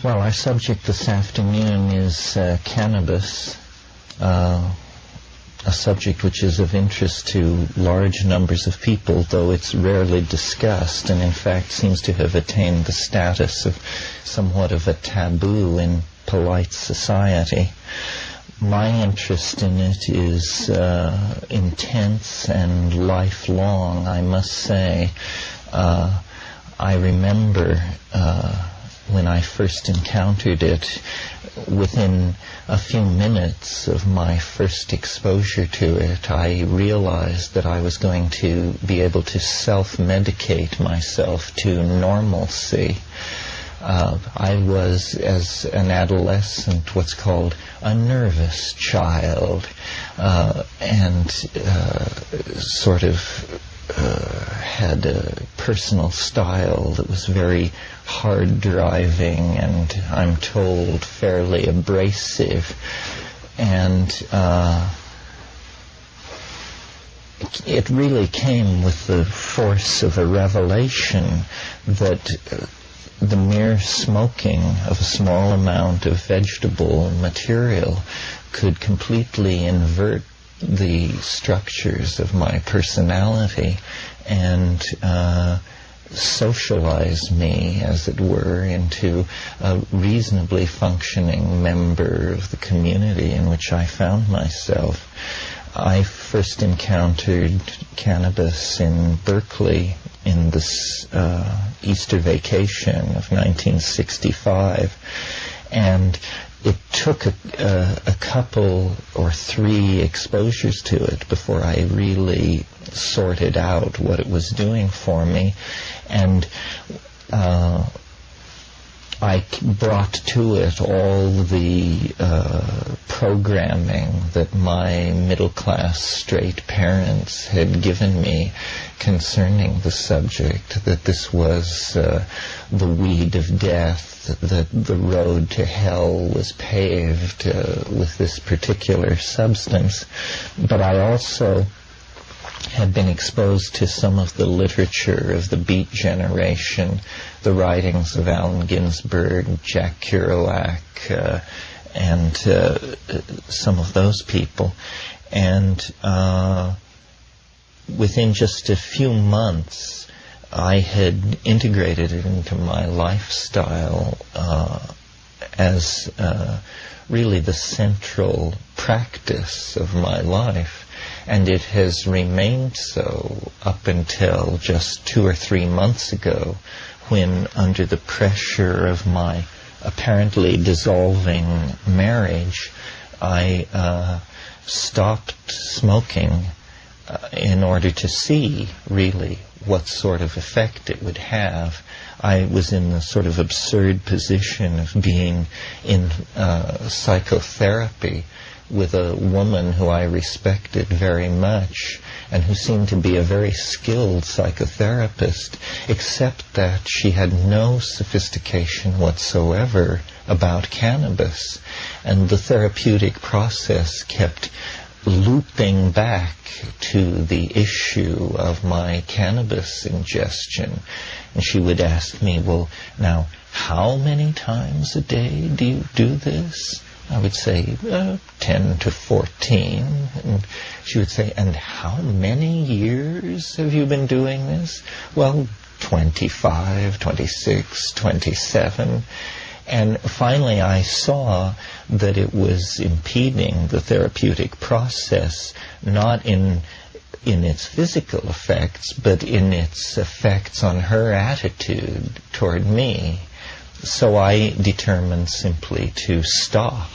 Well, our subject this afternoon is cannabis, a subject which is of interest to large numbers of people, though it's rarely discussed, and in fact seems to have attained the status of somewhat of a taboo in polite society. My interest in it is intense and lifelong, I must say. I remember when I first encountered it, within a few minutes of my first exposure to it, I realized that I was going to be able to self-medicate myself to normalcy. I was, as an adolescent, what's called a nervous child, and sort of had a personal style that was very hard driving and, I'm told, fairly abrasive. And it really came with the force of a revelation that the mere smoking of a small amount of vegetable material could completely invert the structures of my personality and socialize me, as it were, into a reasonably functioning member of the community in which I found myself. I first encountered cannabis in Berkeley in this Easter vacation of 1965, and it took a couple or three exposures to it before I really sorted out what it was doing for me. And I brought to it all the programming that my middle-class straight parents had given me concerning the subject, that this was the weed of death, that the road to hell was paved with this particular substance. But I also had been exposed to some of the literature of the Beat generation, the writings of Allen Ginsberg, Jack Kerouac, and some of those people. And within just a few months, I had integrated it into my lifestyle as really the central practice of my life. And it has remained so up until just 2 or 3 months ago, when, under the pressure of my apparently dissolving marriage, I stopped smoking in order to see, really, what sort of effect it would have. I was in the sort of absurd position of being in psychotherapy with a woman who I respected very much and who seemed to be a very skilled psychotherapist, except that she had no sophistication whatsoever about cannabis. And the therapeutic process kept looping back to the issue of my cannabis ingestion. And she would ask me, well, now, how many times a day do you do this? I would say 10 to 14. And she would say, and how many years have you been doing this? Well, 25, 26, 27. And finally I saw that it was impeding the therapeutic process, not in its physical effects, but in its effects on her attitude toward me. So I determined simply to stop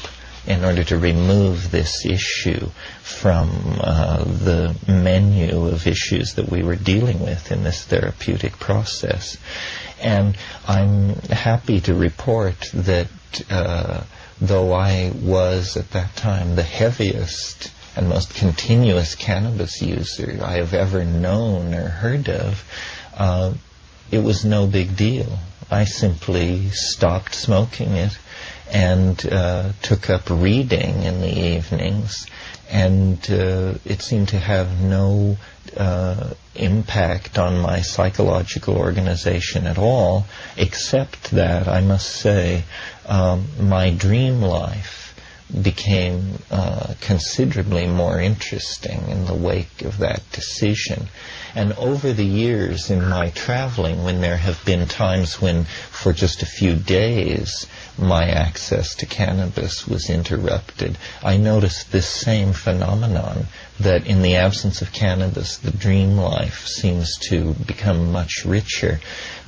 in order to remove this issue from the menu of issues that we were dealing with in this therapeutic process. And I'm happy to report that though I was at that time the heaviest and most continuous cannabis user I have ever known or heard of, it was no big deal. I simply stopped smoking it and took up reading in the evenings, and it seemed to have no impact on my psychological organization at all, except that, I must say, my dream life became considerably more interesting in the wake of that decision. And over the years in my traveling, when there have been times when for just a few days my access to cannabis was interrupted, I noticed this same phenomenon, that in the absence of cannabis, the dream life seems to become much richer.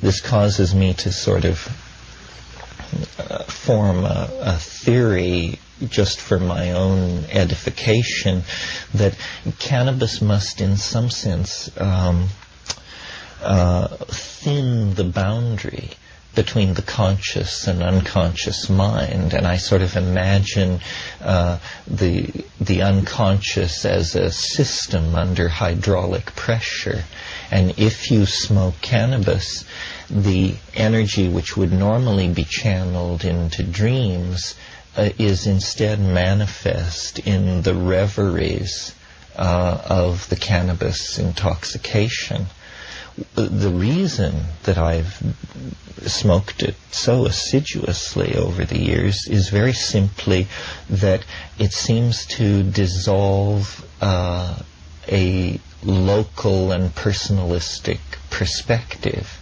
This causes me to sort of form a theory, just for my own edification, that cannabis must in some sense thin the boundary between the conscious and unconscious mind. And I sort of imagine the unconscious as a system under hydraulic pressure. And if you smoke cannabis, the energy which would normally be channeled into dreams is instead manifest in the reveries of the cannabis intoxication. The reason that I've smoked it so assiduously over the years is very simply that it seems to dissolve a local and personalistic perspective.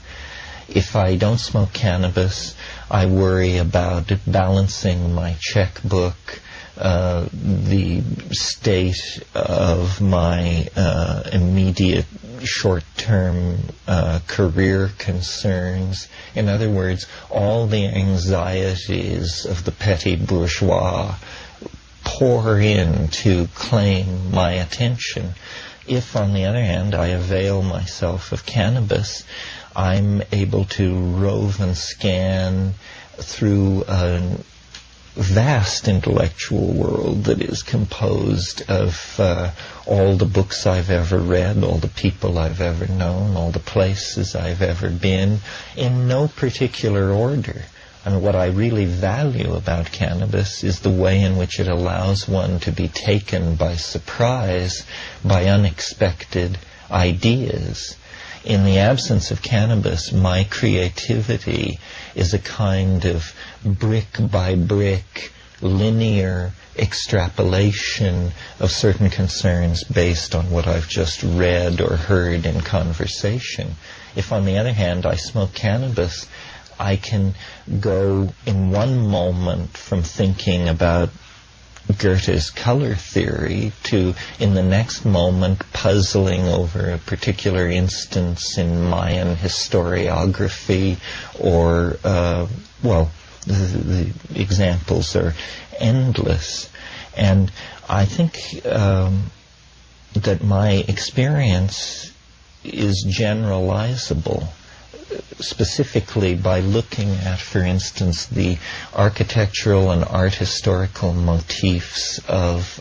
If I don't smoke cannabis, I worry about balancing my checkbook, the state of my immediate short-term career concerns. In other words, all the anxieties of the petty bourgeois pour in to claim my attention. If, on the other hand, I avail myself of cannabis, I'm able to rove and scan through a vast intellectual world that is composed of all the books I've ever read, all the people I've ever known, all the places I've ever been, in no particular order. And what I really value about cannabis is the way in which it allows one to be taken by surprise by unexpected ideas. In the absence of cannabis, my creativity is a kind of brick by brick, linear extrapolation of certain concerns based on what I've just read or heard in conversation. If, on the other hand, I smoke cannabis, I can go in one moment from thinking about Goethe's color theory to, in the next moment, puzzling over a particular instance in Mayan historiography, or, the examples are endless. And I think that my experience is generalizable, specifically by looking at, for instance, the architectural and art historical motifs of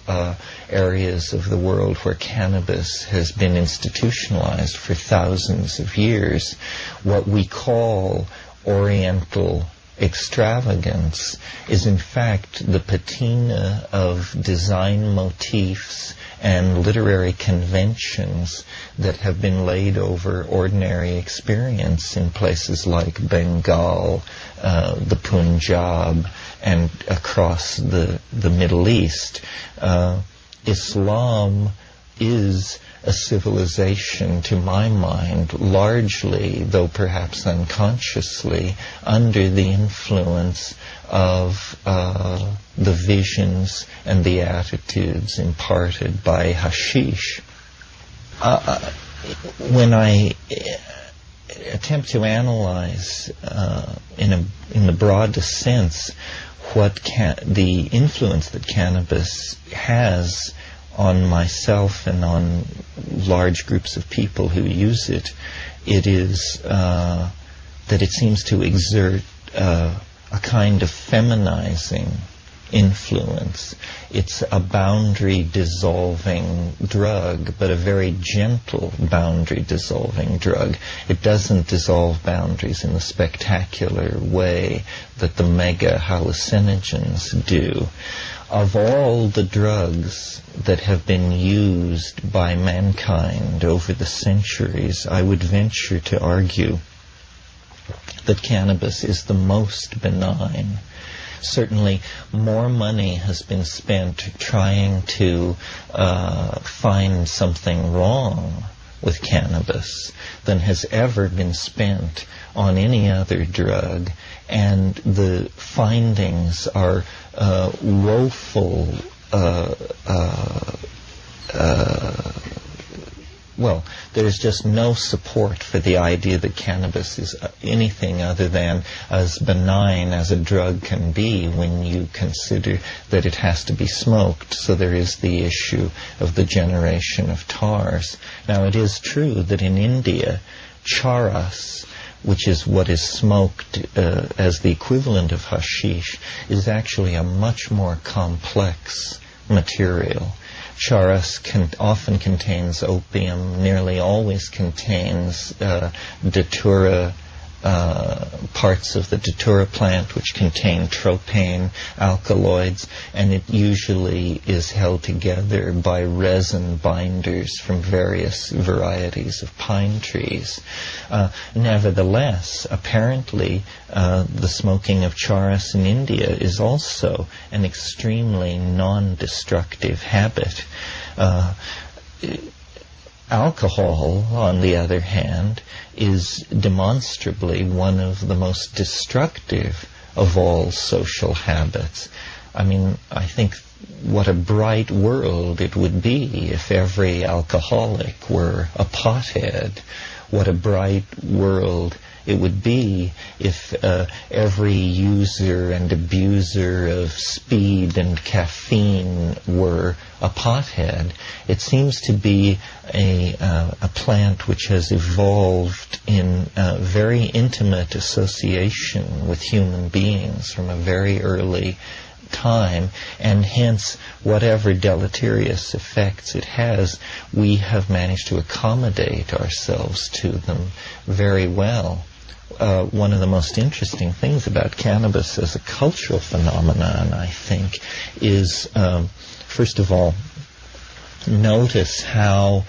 areas of the world where cannabis has been institutionalized for thousands of years. What we call Oriental extravagance is in fact the patina of design motifs and literary conventions that have been laid over ordinary experience in places like Bengal, the Punjab, and across the Middle East. Islam is a civilization, to my mind, largely, though perhaps unconsciously, under the influence of the visions and the attitudes imparted by hashish. When I attempt to analyze in the broadest sense what the influence that cannabis has on myself and on large groups of people who use it, it is that it seems to exert a kind of feminizing influence. It's a boundary-dissolving drug, but a very gentle boundary-dissolving drug. It doesn't dissolve boundaries in the spectacular way that the mega-hallucinogens do. Of all the drugs that have been used by mankind over the centuries, I would venture to argue that cannabis is the most benign. Certainly, more money has been spent trying to find something wrong with cannabis than has ever been spent on any other drug, and the findings are woeful. Well, there's just no support for the idea that cannabis is anything other than as benign as a drug can be when you consider that it has to be smoked. So there is the issue of the generation of tars. Now, it is true that in India, charas, which is what is smoked as the equivalent of hashish, is actually a much more complex material. Charas often contains opium, nearly always contains datura, parts of the datura plant which contain tropane, alkaloids, and it usually is held together by resin binders from various varieties of pine trees. Nevertheless, apparently, the smoking of charas in India is also an extremely non-destructive habit. Alcohol, on the other hand, is demonstrably one of the most destructive of all social habits. I mean, I think what a bright world it would be if every alcoholic were a pothead. What a bright world it would be if every user and abuser of speed and caffeine were a pothead. It seems to be a plant which has evolved in very intimate association with human beings from a very early time, and hence whatever deleterious effects it has, we have managed to accommodate ourselves to them very well. One of the most interesting things about cannabis as a cultural phenomenon, I think, is, first of all, notice how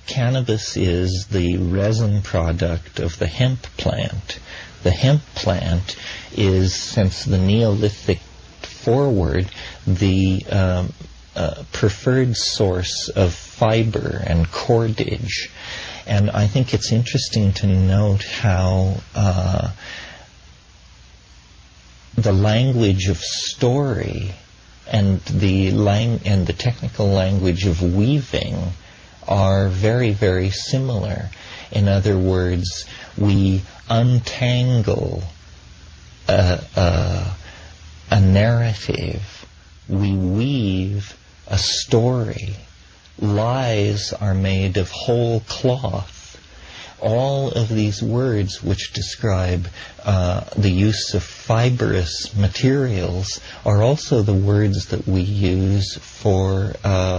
cannabis is the resin product of the hemp plant. The hemp plant is, since the Neolithic forward, the preferred source of fiber and cordage. And I think it's interesting to note how the language of story and the technical language of weaving are very, very similar. In other words, we untangle a narrative. We weave a story. Lies are made of whole cloth. All of these words which describe the use of fibrous materials are also the words that we use for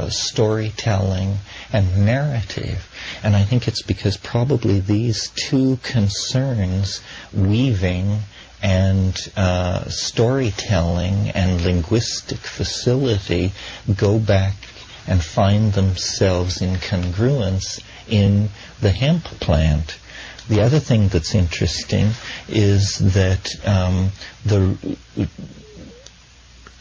storytelling and narrative. And I think it's because probably these two concerns, weaving and storytelling and linguistic facility, go back and find themselves in congruence in the hemp plant. The other thing that's interesting is that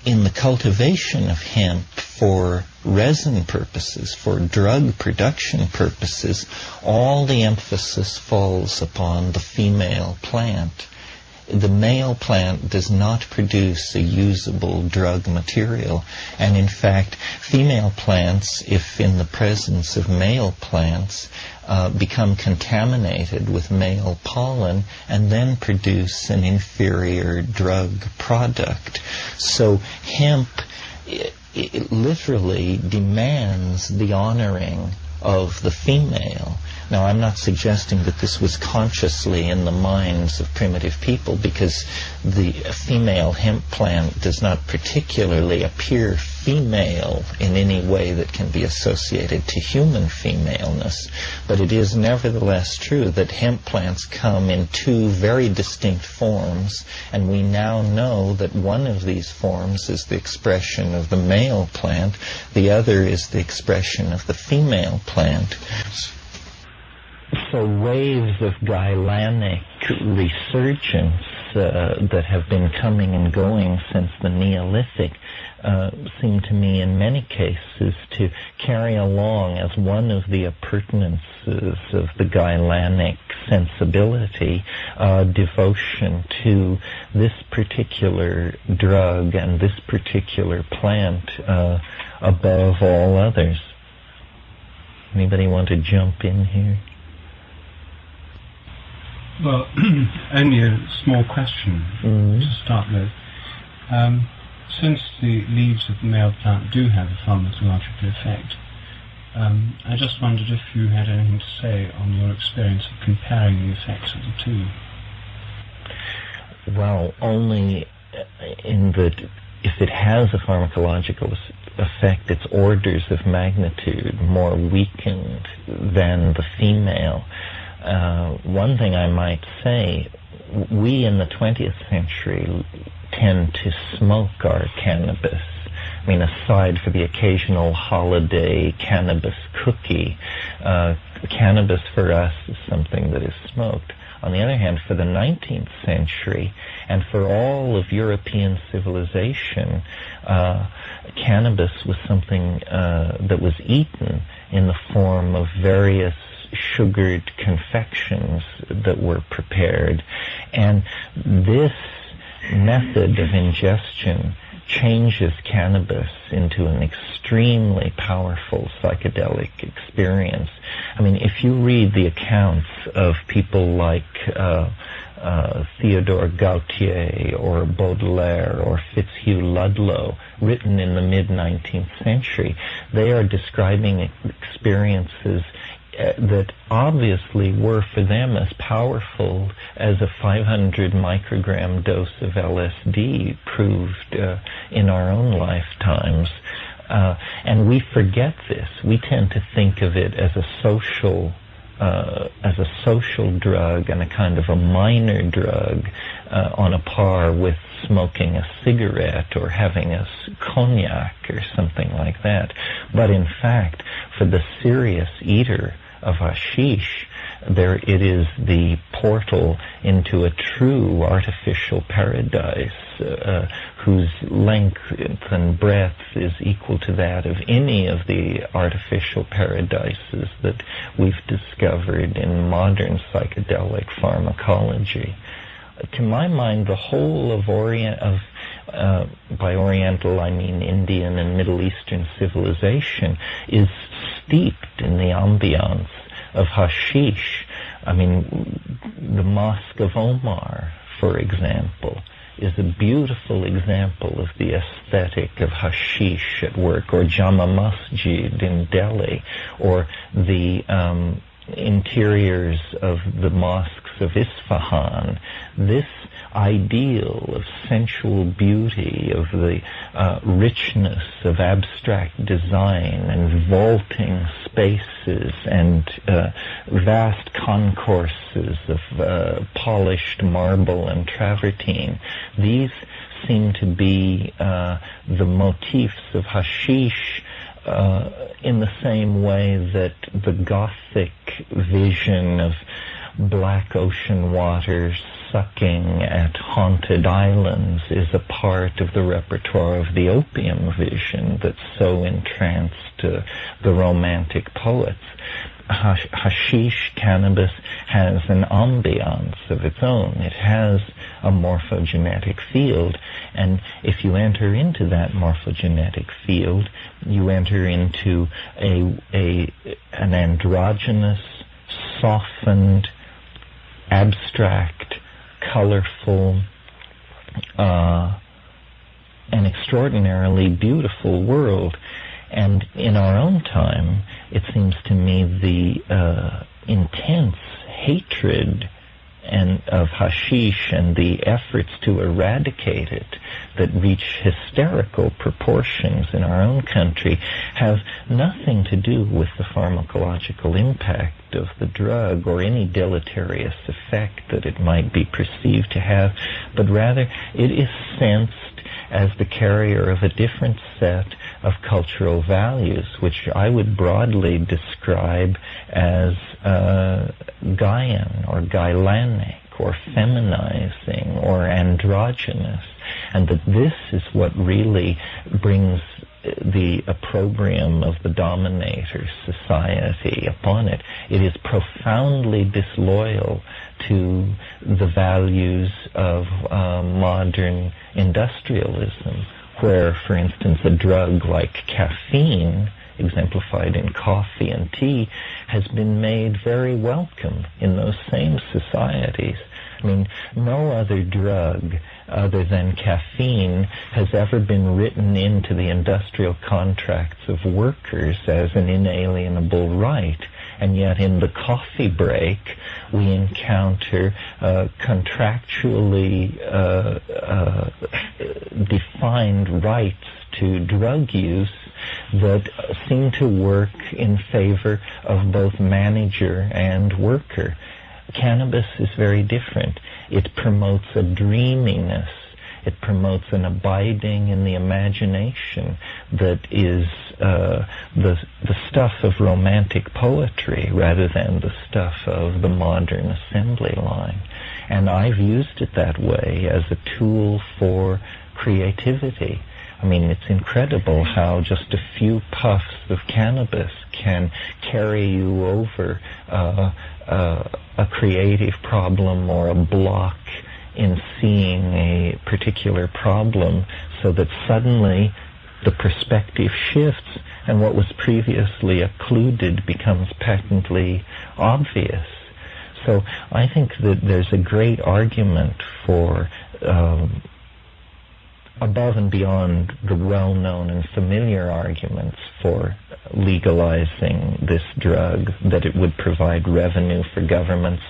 in the cultivation of hemp for resin purposes, for drug production purposes, all the emphasis falls upon the female plant. The male plant does not produce a usable drug material, and in fact, female plants, if in the presence of male plants, become contaminated with male pollen and then produce an inferior drug product. So hemp it literally demands the honoring of the female. Now, I'm not suggesting that this was consciously in the minds of primitive people, because the female hemp plant does not particularly appear female in any way that can be associated to human femaleness. But it is nevertheless true that hemp plants come in two very distinct forms, and we now know that one of these forms is the expression of the male plant, the other is the expression of the female plant. So waves of Gailanic resurgence that have been coming and going since the Neolithic seem to me in many cases to carry along as one of the appurtenances of the Gailanic sensibility, devotion to this particular drug and this particular plant above all others. Anybody want to jump in here? Well, only a small question to start with. Since the leaves of the male plant do have a pharmacological effect, I just wondered if you had anything to say on your experience of comparing the effects of the two. Well, only in that if it has a pharmacological effect, it's orders of magnitude more weakened than the female. One thing I might say, we in the 20th century tend to smoke our cannabis. I mean, aside for the occasional holiday cannabis cookie, cannabis for us is something that is smoked. On the other hand, for the 19th century, and for all of European civilization, cannabis was something that was eaten in the form of various sugared confections that were prepared. And this method of ingestion changes cannabis into an extremely powerful psychedelic experience. I mean, if you read the accounts of people like Theodore Gautier or Baudelaire or Fitzhugh Ludlow, written in the mid-19th century, they are describing experiences that obviously were for them as powerful as a 500 microgram dose of LSD proved in our own lifetimes. And we forget this. We tend to think of it as a social drug and a kind of a minor drug on a par with smoking a cigarette or having a cognac or something like that. But in fact, for the serious eater of hashish, there it is the portal into a true artificial paradise whose length and breadth is equal to that of any of the artificial paradises that we've discovered in modern psychedelic pharmacology. To my mind, the whole of by Oriental I mean Indian and Middle Eastern civilization, is steeped in the ambiance of hashish. I mean, the Mosque of Omar, for example, is a beautiful example of the aesthetic of hashish at work, or Jama Masjid in Delhi, or the interiors of the mosques of Isfahan. This ideal of sensual beauty, of the richness of abstract design and vaulting spaces and vast concourses of polished marble and travertine, these seem to be the motifs of hashish in the same way that the Gothic vision of black ocean waters sucking at haunted islands is a part of the repertoire of the opium vision that so entranced the Romantic poets. Hashish, cannabis, has an ambiance of its own. It has a morphogenetic field, and if you enter into that morphogenetic field, you enter into an androgynous, softened, abstract, colorful, and extraordinarily beautiful world. And in our own time, it seems to me the intense hatred and of hashish and the efforts to eradicate it that reach hysterical proportions in our own country have nothing to do with the pharmacological impact of the drug or any deleterious effect that it might be perceived to have, but rather it is sensed as the carrier of a different set of cultural values, which I would broadly describe as Gaian or Gailanic or feminizing or androgynous, and that this is what really brings the opprobrium of the dominator society upon it. It is profoundly disloyal to the values of modern industrialism, where, for instance, a drug like caffeine, exemplified in coffee and tea, has been made very welcome in those same societies. I mean, no other drug other than caffeine has ever been written into the industrial contracts of workers as an inalienable right. And yet in the coffee break, we encounter contractually defined rights to drug use that seem to work in favor of both manager and worker. Cannabis is very different. It promotes a dreaminess. It promotes an abiding in the imagination that is the stuff of romantic poetry rather than the stuff of the modern assembly line. And I've used it that way as a tool for creativity. I mean, it's incredible how just a few puffs of cannabis can carry you over a creative problem or a block in seeing a particular problem, so that suddenly the perspective shifts and what was previously occluded becomes patently obvious. So I think that there's a great argument for above and beyond the well-known and familiar arguments for legalizing this drug, that it would provide revenue for governments,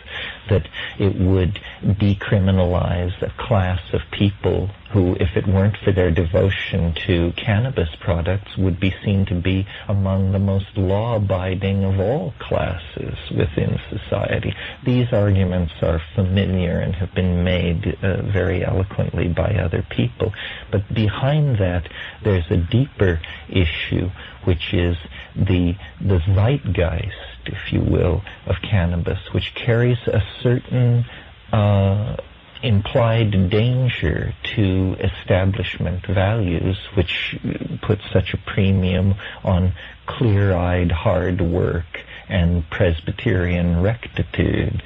that it would decriminalize a class of people who, if it weren't for their devotion to cannabis products, would be seen to be among the most law-abiding of all classes within society. These arguments are familiar and have been made very eloquently by other people. But behind that, there's a deeper issue, which is the zeitgeist, if you will, of cannabis, which carries a certain implied danger to establishment values, which put such a premium on clear-eyed hard work and Presbyterian rectitude.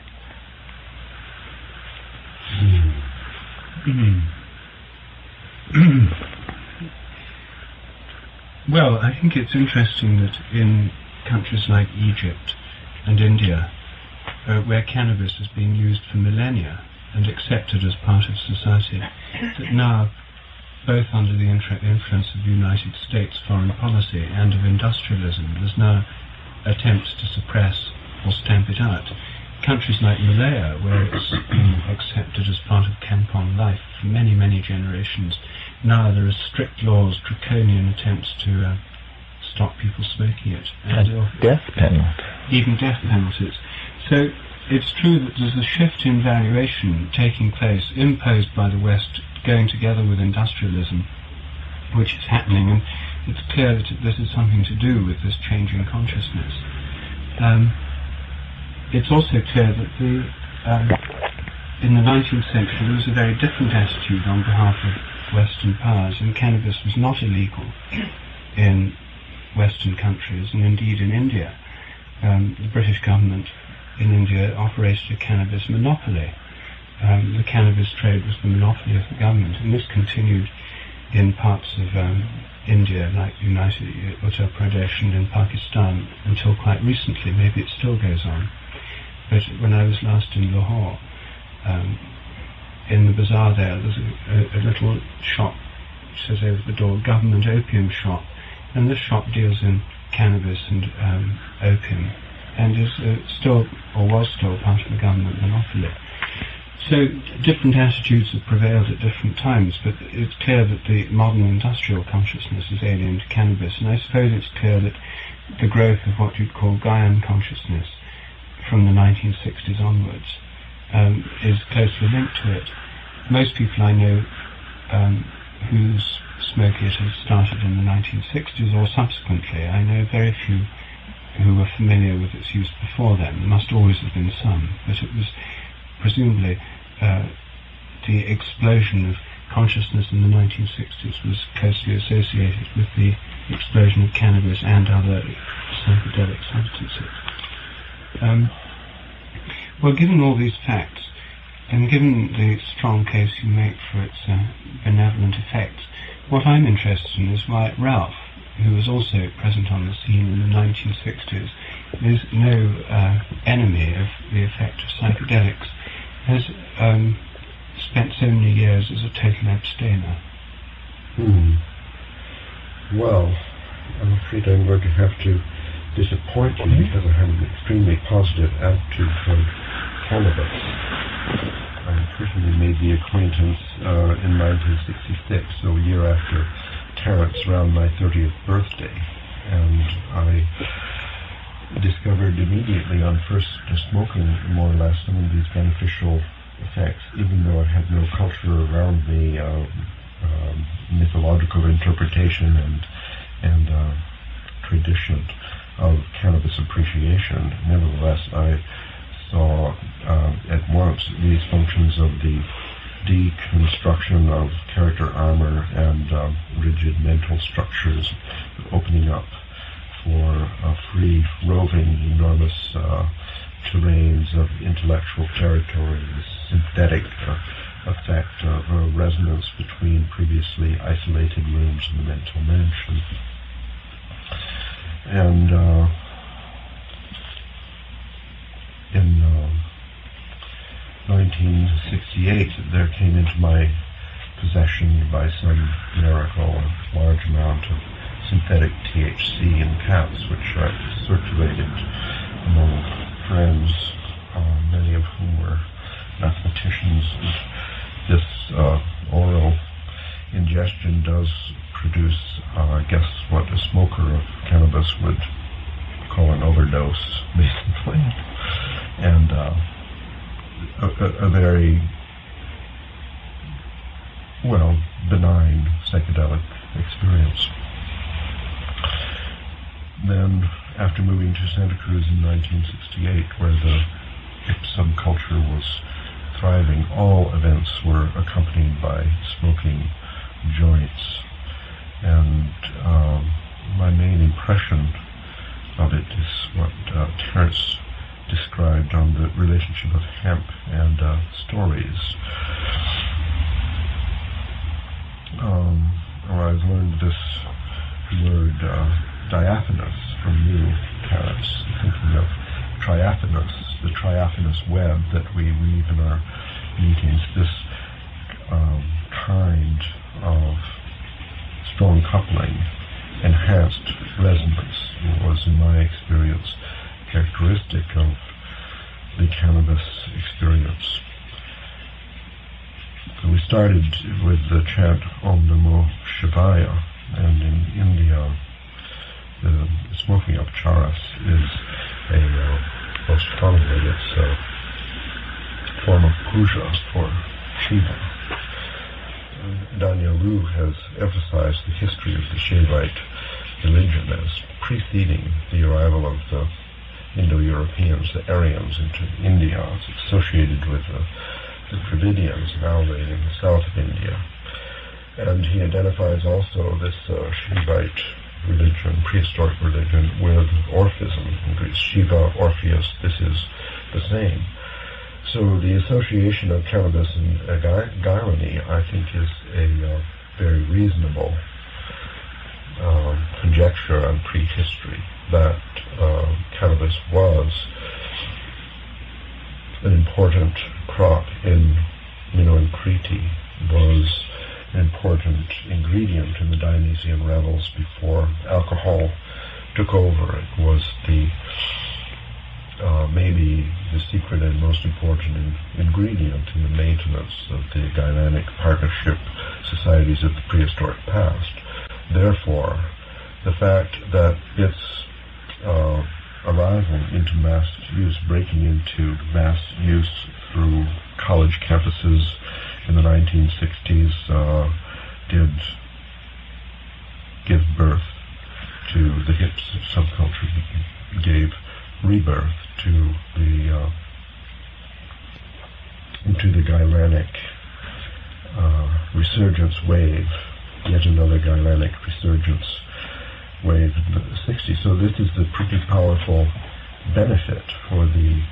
Well, I think it's interesting that in countries like Egypt and India, where cannabis has been used for millennia and accepted as part of society, that now, both under the influence of the United States foreign policy and of industrialism, there's now attempts to suppress or stamp it out. Countries like Malaya, where it's been accepted as part of Kampong life for many, many generations, now there are strict laws, draconian attempts to stop people smoking it. And death penalty. Even death penalties. So it's true that there's a shift in valuation taking place, imposed by the West, going together with industrialism, which is happening, and it's clear that this is something to do with this change in consciousness. It's also clear that in the 19th century there was a very different attitude on behalf of Western powers, and cannabis was not illegal in Western countries, and indeed in India. The British government in India operated a cannabis monopoly. The cannabis trade was the monopoly of the government, and this continued in parts of India, like Uttar Pradesh and in Pakistan, until quite recently. Maybe it still goes on. But when I was last in Lahore, in the bazaar there's a little shop, which says over the door, Government Opium Shop, and this shop deals in cannabis and opium and is still, or was still, part of the government monopoly. So different attitudes have prevailed at different times, but it's clear that the modern industrial consciousness is alien to cannabis, and I suppose it's clear that the growth of what you'd call Gaian consciousness from the 1960s onwards is closely linked to it. Most people I know who smoke it have started in the 1960s or subsequently. I know very few who were familiar with its use before then. There must always have been some, but it was presumably the explosion of consciousness in the 1960s was closely associated with the explosion of cannabis and other psychedelic substances. Well, given all these facts, and given the strong case you make for its benevolent effects, what I'm interested in is why Ralph, who was also present on the scene in the 1960s, is no enemy of the effect of psychedelics, has spent so many years as a total abstainer. Well, I'm afraid I'm going to have to disappoint you because I have an extremely positive attitude toward cannabis. I personally made the acquaintance in 1966, so a year after Terence, around my 30th birthday, and I discovered immediately on first smoking more or less some of these beneficial effects, even though I had no culture around me, mythological interpretation and tradition of cannabis appreciation. Nevertheless, I saw at once these functions of the deconstruction of character armor and rigid mental structures opening up for free roving enormous terrains of intellectual territory, the synthetic effect of a resonance between previously isolated rooms in the mental mansion. And in 1968, there came into my possession by some miracle a large amount of synthetic THC in caps, which I circulated among friends, many of whom were mathematicians. This oral ingestion does produce, I guess, what a smoker of cannabis would call an overdose, basically, and a very, well, benign psychedelic experience. Then, after moving to Santa Cruz in 1968, where the hip subculture was thriving, all events were accompanied by smoking joints. And my main impression of it is what Terence described on the relationship of hemp and stories. I've learned this word diaphanous from you, Terence, thinking of triaphanous, the triaphanous web that we weave in our meetings. This kind of strong coupling, enhanced resonance was, in my experience, characteristic of the cannabis experience. So we started with the chant Om Namo Shivaya, and in India, the smoking of charas is a most commonly it's a form of puja for Shiva. Daniel Lu has emphasized the history of the Shaivite religion as preceding the arrival of the Indo-Europeans, the Aryans, into India. It's associated with the Dravidians now living in the south of India. And he identifies also this Shaivite religion, prehistoric religion, with Orphism. In Greek, Shiva, Orpheus, this is the same. So the association of cannabis and Gyrony, I think, is a very reasonable conjecture on prehistory, that cannabis was an important crop in Crete, was an important ingredient in the Dionysian revels before alcohol took over. It was the maybe the secret and most important ingredient in the maintenance of the dynamic partnership societies of the prehistoric past. Therefore, the fact that its arrival into mass use, breaking into mass use through college campuses in the 1960s, did give birth to the hip subculture, gave rebirth to the Gailanic resurgence wave, yet another Gailanic resurgence wave in the 60s. So this is a pretty powerful benefit for the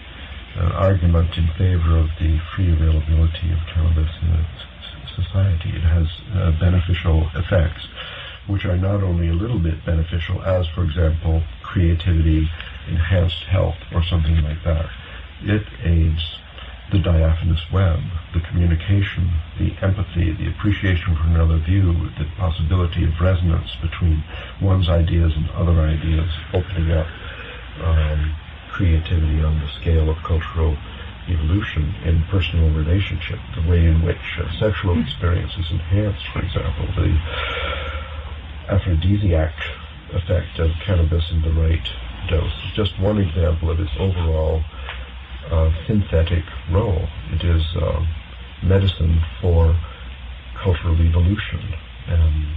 argument in favor of the free availability of cannabis in a society. It has beneficial effects, which are not only a little bit beneficial, as, for example, creativity, enhanced health, or something like that. It aids the diaphanous web, the communication, the empathy, the appreciation for another view, the possibility of resonance between one's ideas and other ideas, opening up creativity on the scale of cultural evolution in personal relationship, the way in which sexual experience is enhanced, for example, the aphrodisiac effect of cannabis in the right dose. Just one example of its overall synthetic role. It is medicine for cultural evolution, and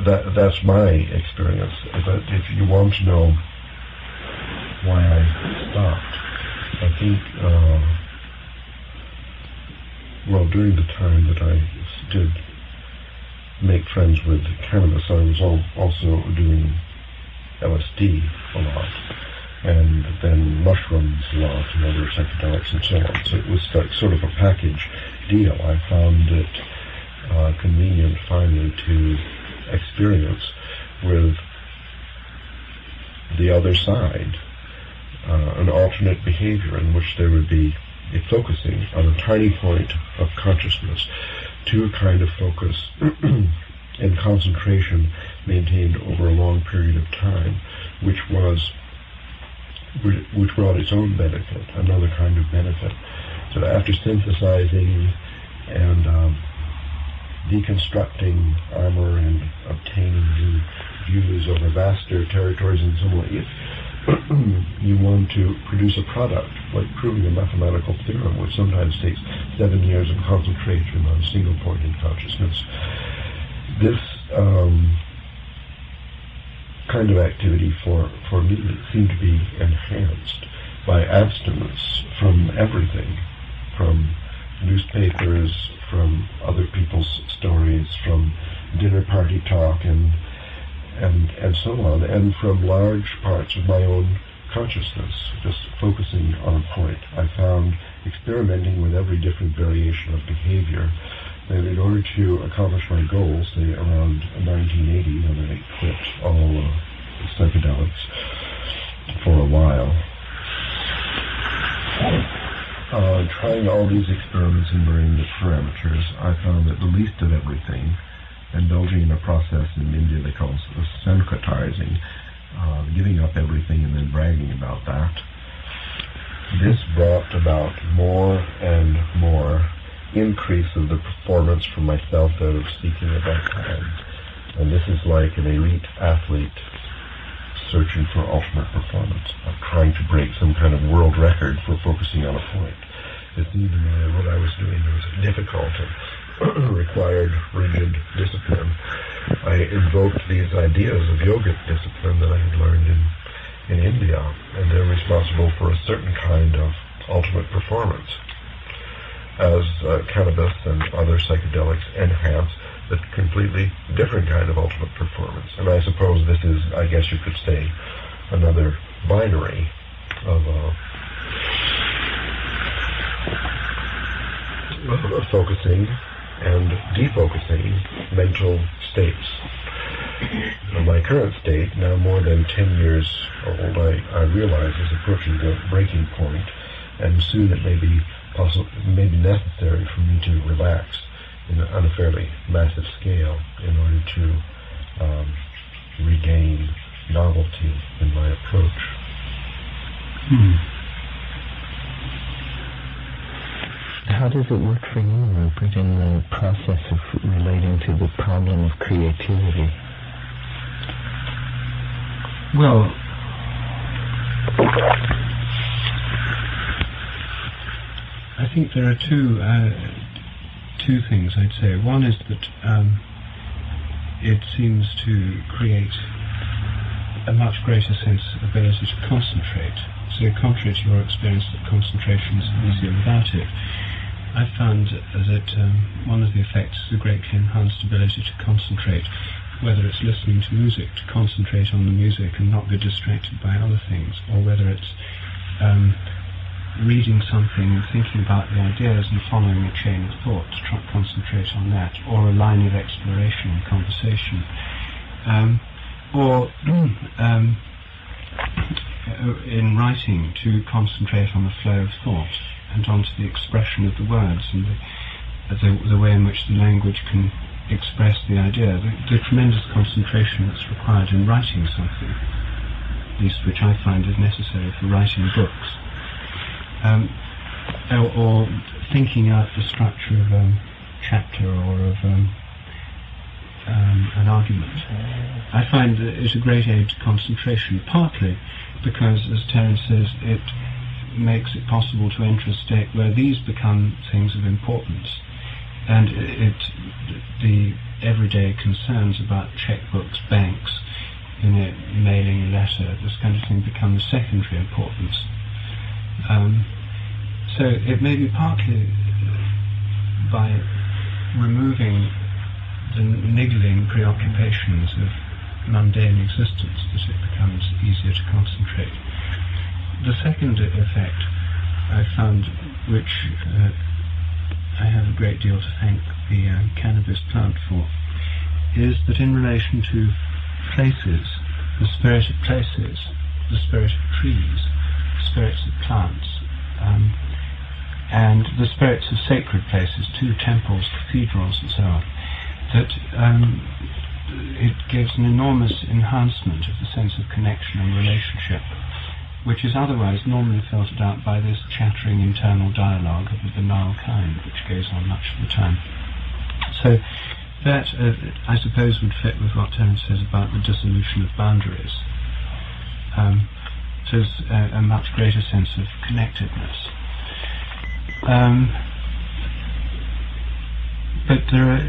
that's my experience. But if you want to know why I stopped, I think, during the time that I did make friends with cannabis, I was also doing LSD a lot, and then mushrooms a lot, and other psychedelics and so on. So it was like sort of a package deal. I found it convenient finally to experience with the other side, an alternate behavior in which there would be a focusing on a tiny point of consciousness to a kind of focus and concentration maintained over a long period of time, which brought its own benefit, another kind of benefit. So after synthesizing and deconstructing armor and obtaining new views over vaster territories in some ways, you want to produce a product, like proving a mathematical theorem, which sometimes takes 7 years of concentration on a single point in consciousness. This kind of activity for me seemed to be enhanced by abstinence from everything, from newspapers, from other people's stories, from dinner party talk and so on, and from large parts of my own consciousness, just focusing on a point. I found experimenting with every different variation of behavior, and in order to accomplish my goals, say around 1980, when I quit all psychedelics for a while, trying all these experiments and learning the parameters, I found that the least of everything, indulging in a process in India they call syncretizing, giving up everything and then bragging about that. This brought about more and more increase of the performance for myself that I was seeking at that time. And this is like an elite athlete searching for ultimate performance, trying to break some kind of world record for focusing on a point. It seemed to me that what I was doing was difficult and required rigid discipline. I invoked these ideas of yogic discipline that I had learned in India, and they're responsible for a certain kind of ultimate performance, as cannabis and other psychedelics enhance a completely different kind of ultimate performance. And I suppose this is, I guess you could say, another binary of focusing and defocusing mental states. In my current state, now more than 10 years old, I realize is approaching the breaking point, and soon it may be necessary for me to relax on a fairly massive scale in order to regain novelty in my approach. How does it work for you, Rupert, in the process of relating to the problem of creativity? Well, I think there are two things I'd say. One is that it seems to create a much greater sense of ability to concentrate. So contrary to your experience that concentration is easier without it, I found that one of the effects is a greatly enhanced ability to concentrate, whether it's listening to music, to concentrate on the music and not be distracted by other things, or whether it's reading something and thinking about the ideas and following a chain of thought, to try to concentrate on that, or a line of exploration in conversation, or in writing, to concentrate on the flow of thought and onto the expression of the words and the way in which the language can express the idea, the tremendous concentration that's required in writing something, at least which I find is necessary for writing books, or thinking out the structure of a chapter or of an argument. I find that it's a great aid to concentration, partly because, as Terence says, it makes it possible to enter a state where these become things of importance, and the everyday concerns about checkbooks, banks, mailing a letter, this kind of thing, become of secondary importance. So it may be partly by removing the niggling preoccupations of mundane existence that it becomes easier to concentrate. The second effect I found, which I have a great deal to thank the cannabis plant for, is that in relation to places, the spirit of places, the spirit of trees, the spirits of plants, and the spirits of sacred places too, temples, cathedrals and so on, that it gives an enormous enhancement of the sense of connection and relationship, which is otherwise normally filtered out by this chattering internal dialogue of a banal kind, which goes on much of the time. So that, I suppose, would fit with what Terence says about the dissolution of boundaries. So there's a much greater sense of connectedness. But there are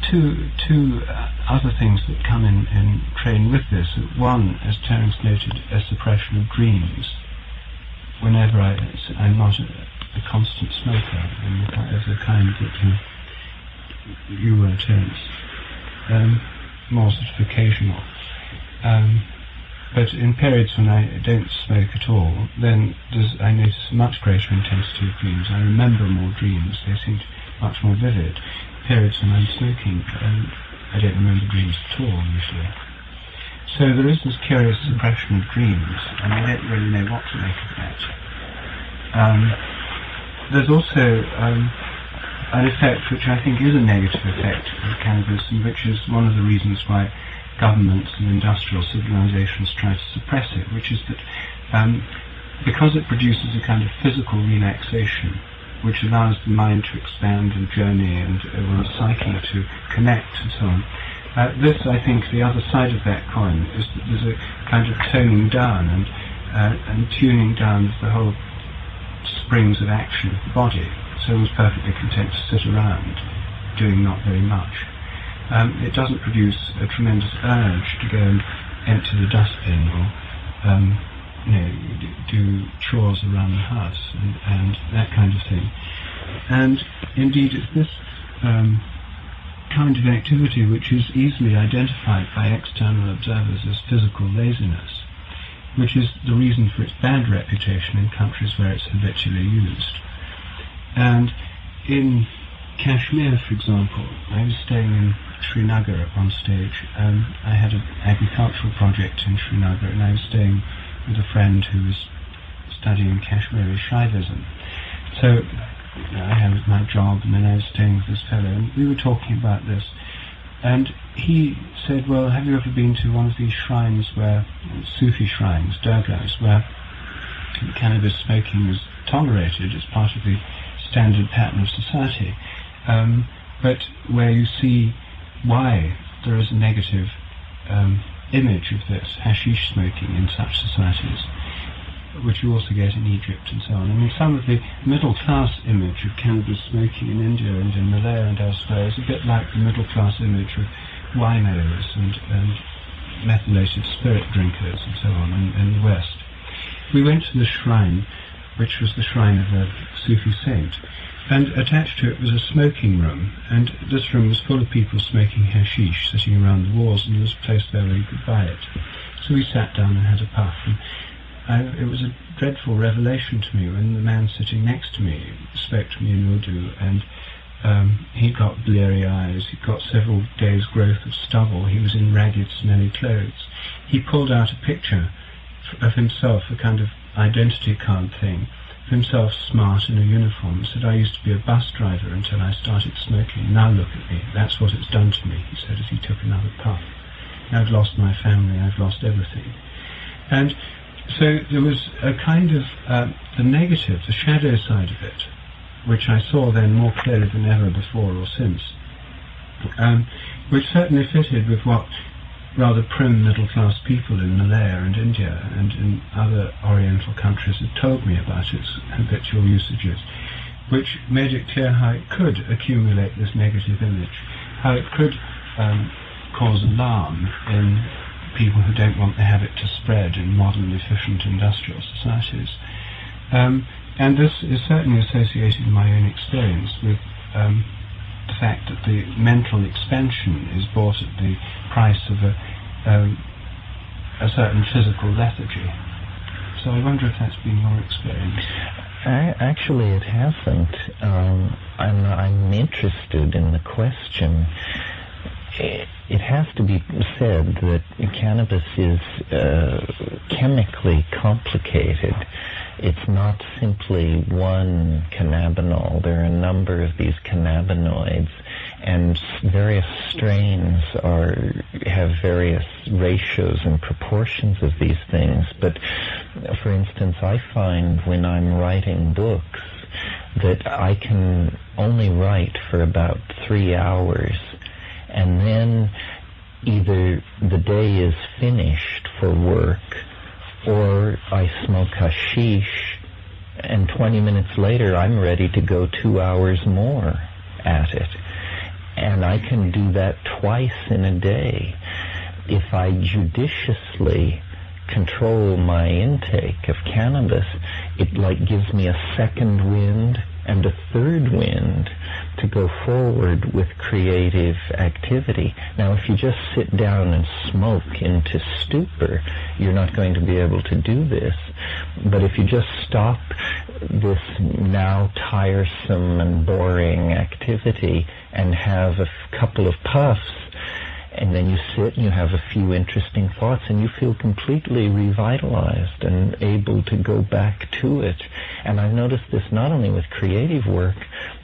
two other things that come in train with this. One, as Terence noted, a suppression of dreams. Whenever I'm not a constant smoker, of the kind that you were, Terence, more sort of occasional. But in periods when I don't smoke at all, then I notice a much greater intensity of dreams. I remember more dreams. They seem much more vivid. Periods when I'm smoking, I don't remember dreams at all, usually. So there is this curious suppression of dreams, and I don't really know what to make of that. There's also an effect which I think is a negative effect of cannabis, and which is one of the reasons why governments and industrial civilizations try to suppress it, which is that because it produces a kind of physical relaxation, which allows the mind to expand and journey and the psyche to connect and so on. This, I think, the other side of that coin is that there's a kind of toning down and tuning down of the whole springs of action of the body. So one's perfectly content to sit around, doing not very much. It doesn't produce a tremendous urge to go and empty the dustbin or do chores around the house and that kind of thing. And indeed it's this kind of activity which is easily identified by external observers as physical laziness, which is the reason for its bad reputation in countries where it's habitually used. And in Kashmir, for example, I was staying in Srinagar at one stage. I had an agricultural project in Srinagar, and I was staying with a friend who was studying Kashmiri Shaivism. So I had my job, and then I was staying with this fellow, and we were talking about this. And he said, well, have you ever been to one of these shrines where, Sufi shrines, dargahs, where cannabis smoking was tolerated as part of the standard pattern of society, but where you see why there is a negative image of this, hashish smoking in such societies, which you also get in Egypt and so on. I mean, some of the middle-class image of cannabis smoking in India and in Malaya and elsewhere is a bit like the middle-class image of winos and methylated spirit drinkers and so on in the West. We went to the shrine, which was the shrine of a Sufi saint, and attached to it was a smoking room, and this room was full of people smoking hashish, sitting around the walls, and there was a place there where you could buy it. So we sat down and had a puff, and it was a dreadful revelation to me when the man sitting next to me spoke to me in Urdu, and he'd got bleary eyes, he'd got several days' growth of stubble, he was in ragged, smelly clothes. He pulled out a picture of himself, a kind of identity card thing, of himself smart in a uniform, said, "I used to be a bus driver until I started smoking. Now look at me, that's what it's done to me," he said as he took another puff. "I've lost my family, I've lost everything." And so there was a kind of the negative, the shadow side of it, which I saw then more clearly than ever before or since, which certainly fitted with what rather prim middle-class people in Malaya and India and in other Oriental countries had told me about its habitual usages, which made it clear how it could accumulate this negative image, how it could cause alarm in people who don't want the habit to spread in modern, efficient industrial societies. And this is certainly associated in my own experience with the fact that the mental expansion is bought at the price of a certain physical lethargy. So I wonder if that's been your experience. Actually, it hasn't. I'm interested in the question. It has to be said that cannabis is chemically complicated. It's not simply one cannabinol. There are a number of these cannabinoids, and various strains have various ratios and proportions of these things. But, for instance, I find when I'm writing books that I can only write for about 3 hours, and then either the day is finished for work, or I smoke hashish, and 20 minutes later I'm ready to go 2 hours more at it. And I can do that twice in a day. If I judiciously control my intake of cannabis, it gives me a second wind and a third wind to go forward with creative activity. Now, if you just sit down and smoke into stupor, you're not going to be able to do this. But if you just stop this now tiresome and boring activity and have a couple of puffs, and then you sit and you have a few interesting thoughts, and you feel completely revitalized and able to go back to it. And I've noticed this not only with creative work,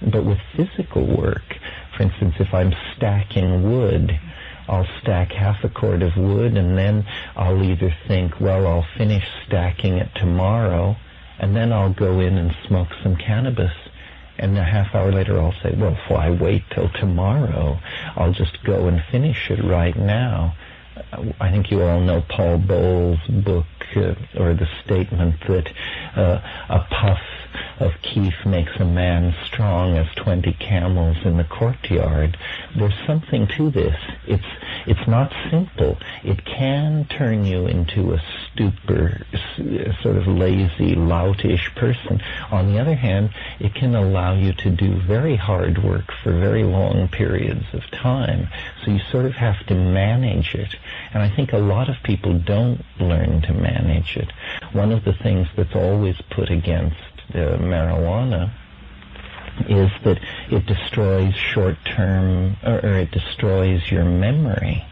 but with physical work. For instance, if I'm stacking wood, I'll stack half a cord of wood, and then I'll either think, well, I'll finish stacking it tomorrow, and then I'll go in and smoke some cannabis. And a half hour later I'll say, well, why wait till tomorrow? I'll just go and finish it right now. I think you all know Paul Bowles' book, or the statement that a puff of keef makes a man strong as 20 camels in the courtyard. There's something to this. It's not simple. It can turn you into a stupor, sort of lazy, loutish person. On the other hand, it can allow you to do very hard work for very long periods of time. So you sort of have to manage it. And I think a lot of people don't learn to manage it. One of the things that's always put against marijuana is that it destroys short-term, or it destroys your memory.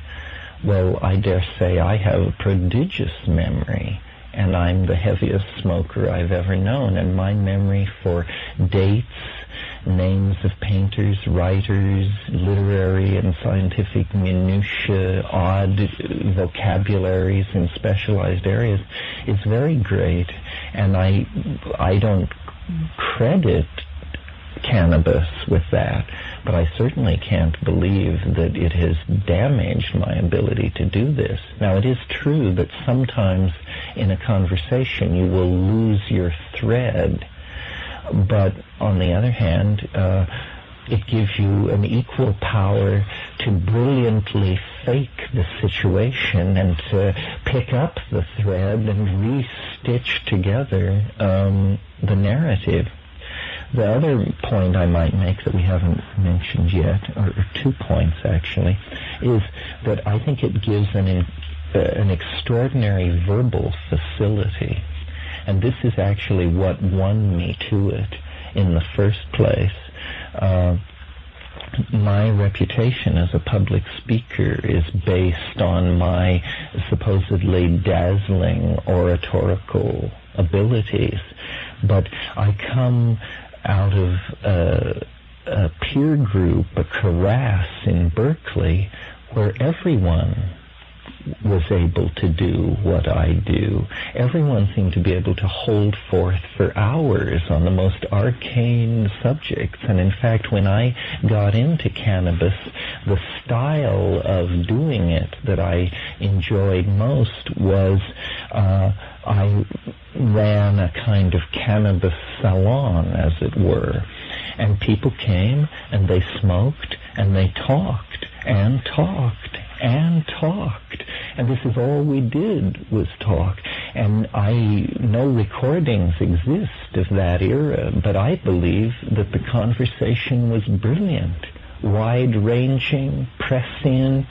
Well, I dare say I have a prodigious memory, and I'm the heaviest smoker I've ever known, and my memory for dates, names of painters, writers, literary and scientific minutiae, odd vocabularies in specialized areas is very great. And I don't credit cannabis with that, but I certainly can't believe that it has damaged my ability to do this. Now, it is true that sometimes in a conversation you will lose your thread, but on the other hand, it gives you an equal power to brilliantly fake the situation and to pick up the thread and re-stitch together the narrative. The other point I might make that we haven't mentioned yet, or 2 points actually, is that I think it gives an extraordinary verbal facility. And this is actually what won me to it in the first place. My reputation as a public speaker is based on my supposedly dazzling oratorical abilities, but I come out of a peer group, a karass in Berkeley, where everyone was able to do what I do. Everyone seemed to be able to hold forth for hours on the most arcane subjects. And in fact, when I got into cannabis, the style of doing it that I enjoyed most was I ran a kind of cannabis salon, as it were. And people came and they smoked and they talked and talked and talked. And this is all we did, was talk. And no recordings exist of that era, but I believe that the conversation was brilliant, wide-ranging, prescient,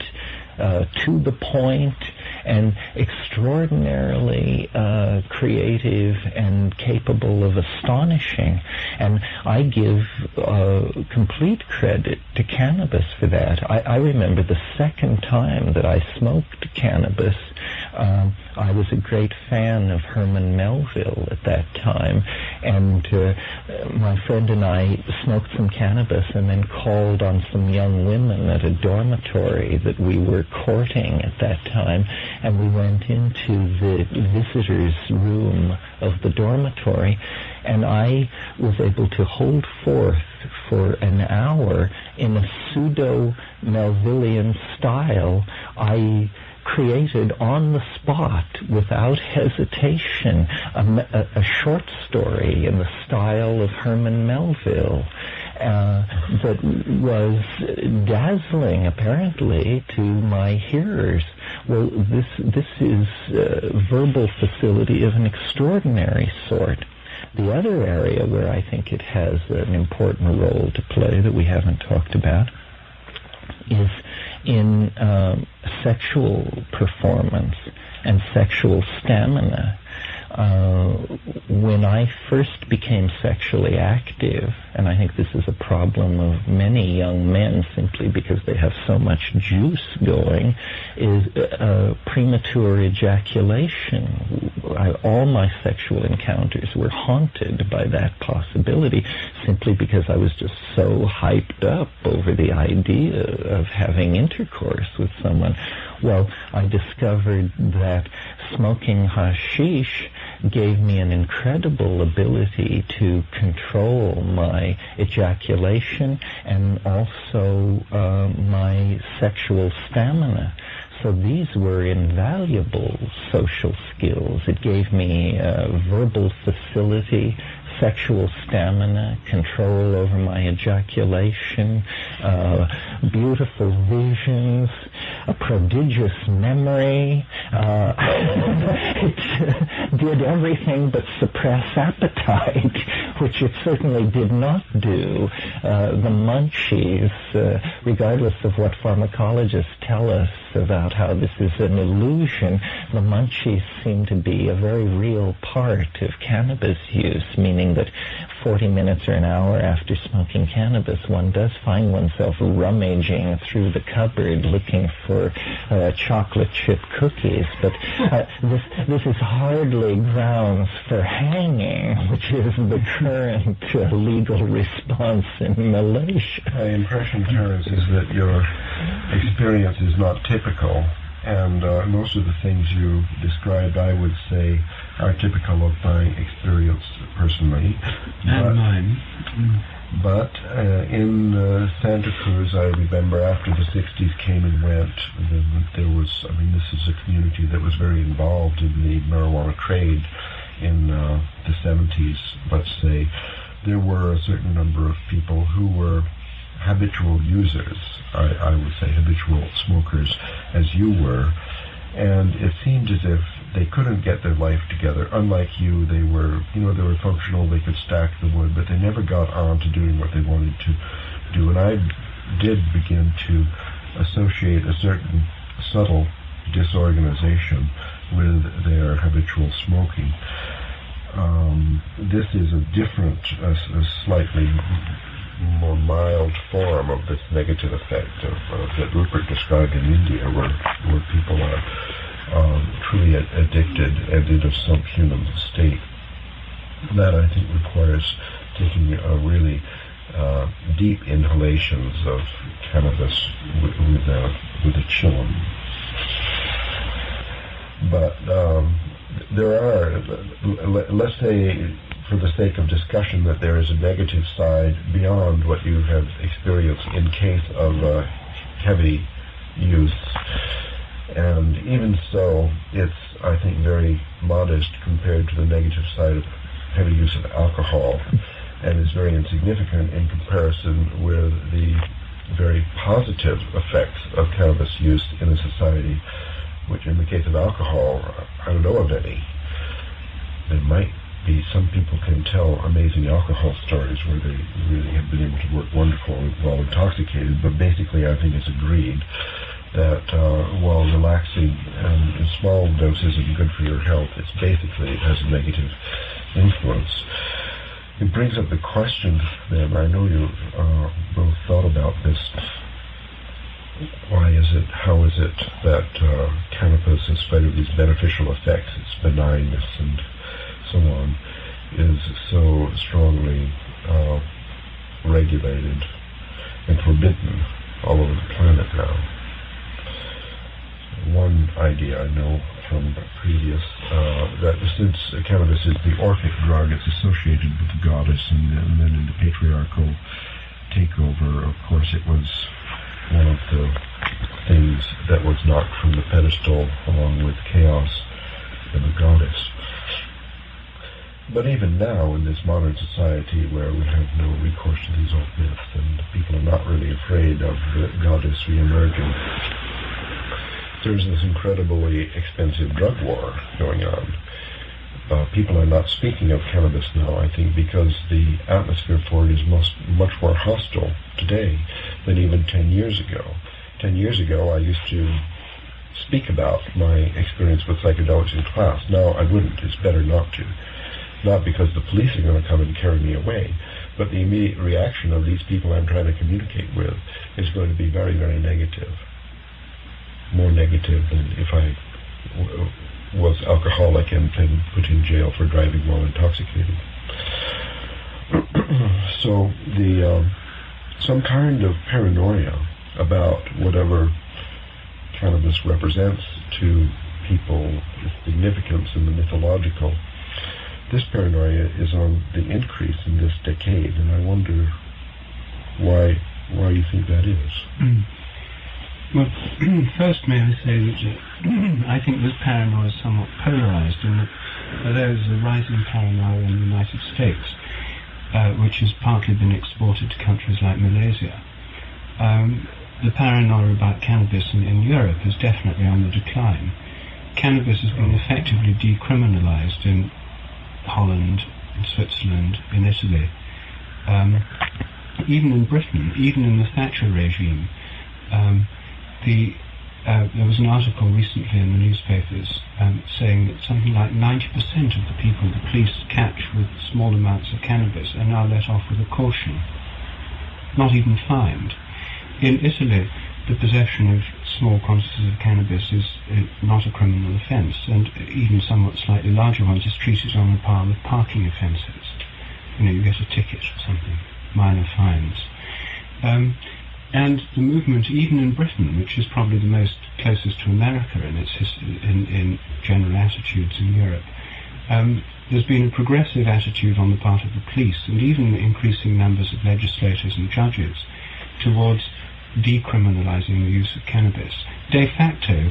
to the point, and extraordinarily creative and capable of astonishing. And I give complete credit to cannabis for that. I remember the second time that I smoked cannabis, I was a great fan of Herman Melville at that time, and my friend and I smoked some cannabis and then called on some young women at a dormitory that we were courting at that time, and we went into the visitors' room of the dormitory, and I was able to hold forth for an hour in a pseudo-Melvillian style. I created on the spot, without hesitation, a short story in the style of Herman Melville that was dazzling, apparently, to my hearers. Well, this is verbal facility of an extraordinary sort. The other area where I think it has an important role to play that we haven't talked about is in sexual performance and sexual stamina. When I first became sexually active, and I think this is a problem of many young men simply because they have so much juice going, is premature ejaculation. All my sexual encounters were haunted by that possibility simply because I was just so hyped up over the idea of having intercourse with someone. Well, I discovered that smoking hashish gave me an incredible ability to control my ejaculation and also my sexual stamina. So these were invaluable social skills. It gave me verbal facility, sexual stamina, control over my ejaculation, beautiful visions, a prodigious memory. It did everything but suppress appetite, which it certainly did not do. The munchies, regardless of what pharmacologists tell us about how this is an illusion, the munchies seem to be a very real part of cannabis use, meaning that 40 minutes or an hour after smoking cannabis, one does find oneself rummaging through the cupboard looking for chocolate chip cookies. But this is hardly grounds for hanging, which is the current legal response in Malaysia. My impression, Terence, is that your experience is not typical And most of the things you described, I would say, are typical of my experience personally. And mine. But in Santa Cruz, I remember after the 60s came and went, there was, this is a community that was very involved in the marijuana trade in the 70s, let's say. There were a certain number of people who were habitual users, I would say habitual smokers, as you were, and it seemed as if they couldn't get their life together. Unlike you, they were functional, they could stack the wood, but they never got on to doing what they wanted to do. And I did begin to associate a certain subtle disorganization with their habitual smoking. This is a different, a slightly more mild form of this negative effect that Rupert described in India, where people are truly addicted and in a subhuman state. That, I think, requires taking really deep inhalations of cannabis with a chillum. But there are, let's say, for the sake of discussion, that there is a negative side beyond what you have experienced in case of heavy use. And even so, it's, I think, very modest compared to the negative side of heavy use of alcohol, and is very insignificant in comparison with the very positive effects of cannabis use in a society, which in the case of alcohol, I don't know of any. There might be, some people can tell amazing alcohol stories where they really have been able to work wonderful while intoxicated, but basically I think it's agreed that while relaxing in small doses and good for your health, it has a negative influence. It brings up the question then, I know you both thought about this, how is it that cannabis, in spite of these beneficial effects, its benignness and so on, is so strongly regulated and forbidden all over the planet now? One idea I know from previous, that since cannabis is the orphic drug, it's associated with the goddess, and then in the patriarchal takeover, of course, it was one of the things that was knocked from the pedestal along with chaos and the goddess. But even now, in this modern society where we have no recourse to these old myths and people are not really afraid of the goddess re-emerging, there's this incredibly expensive drug war going on. People are not speaking of cannabis now, I think, because the atmosphere for it is much more hostile today than even 10 years ago. 10 years ago, I used to speak about my experience with psychedelics in class. Now I wouldn't. It's better not to. Not because the police are going to come and carry me away, but the immediate reaction of these people I'm trying to communicate with is going to be very, very negative. More negative than if I was alcoholic and been put in jail for driving while intoxicated. So some kind of paranoia about whatever cannabis represents to people, its significance in the mythological, this paranoia is on the increase in this decade, and I wonder why you think that is. Well, first may I say that I think this paranoia is somewhat polarized in that there is a rising paranoia in the United States, which has partly been exported to countries like Malaysia. The paranoia about cannabis in Europe is definitely on the decline. Cannabis has been effectively decriminalized in Holland, in Switzerland, in Italy, even in Britain, even in the Thatcher regime. There was an article recently in the newspapers saying that something like 90% of the people the police catch with small amounts of cannabis are now let off with a caution, not even fined. In Italy, the possession of small quantities of cannabis is not a criminal offence, and even somewhat slightly larger ones is treated on the par with parking offences. You get a ticket or something, minor fines. And the movement, even in Britain, which is probably the most closest to America in its in general attitudes in Europe, there's been a progressive attitude on the part of the police and even increasing numbers of legislators and judges towards decriminalising the use of cannabis. De facto,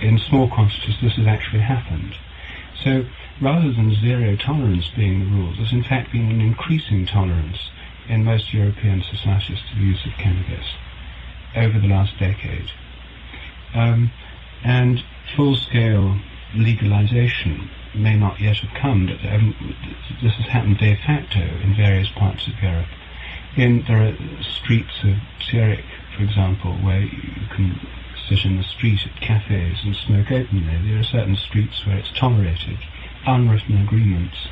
in small quantities, this has actually happened. So rather than zero tolerance being the rule, there's in fact been an increasing tolerance in most European societies to the use of cannabis over the last decade. And full-scale legalization may not yet have come, but this has happened de facto in various parts of Europe. There are streets of Zurich, for example, where you can sit in the street at cafes and smoke openly. There are certain streets where it's tolerated, unwritten agreements.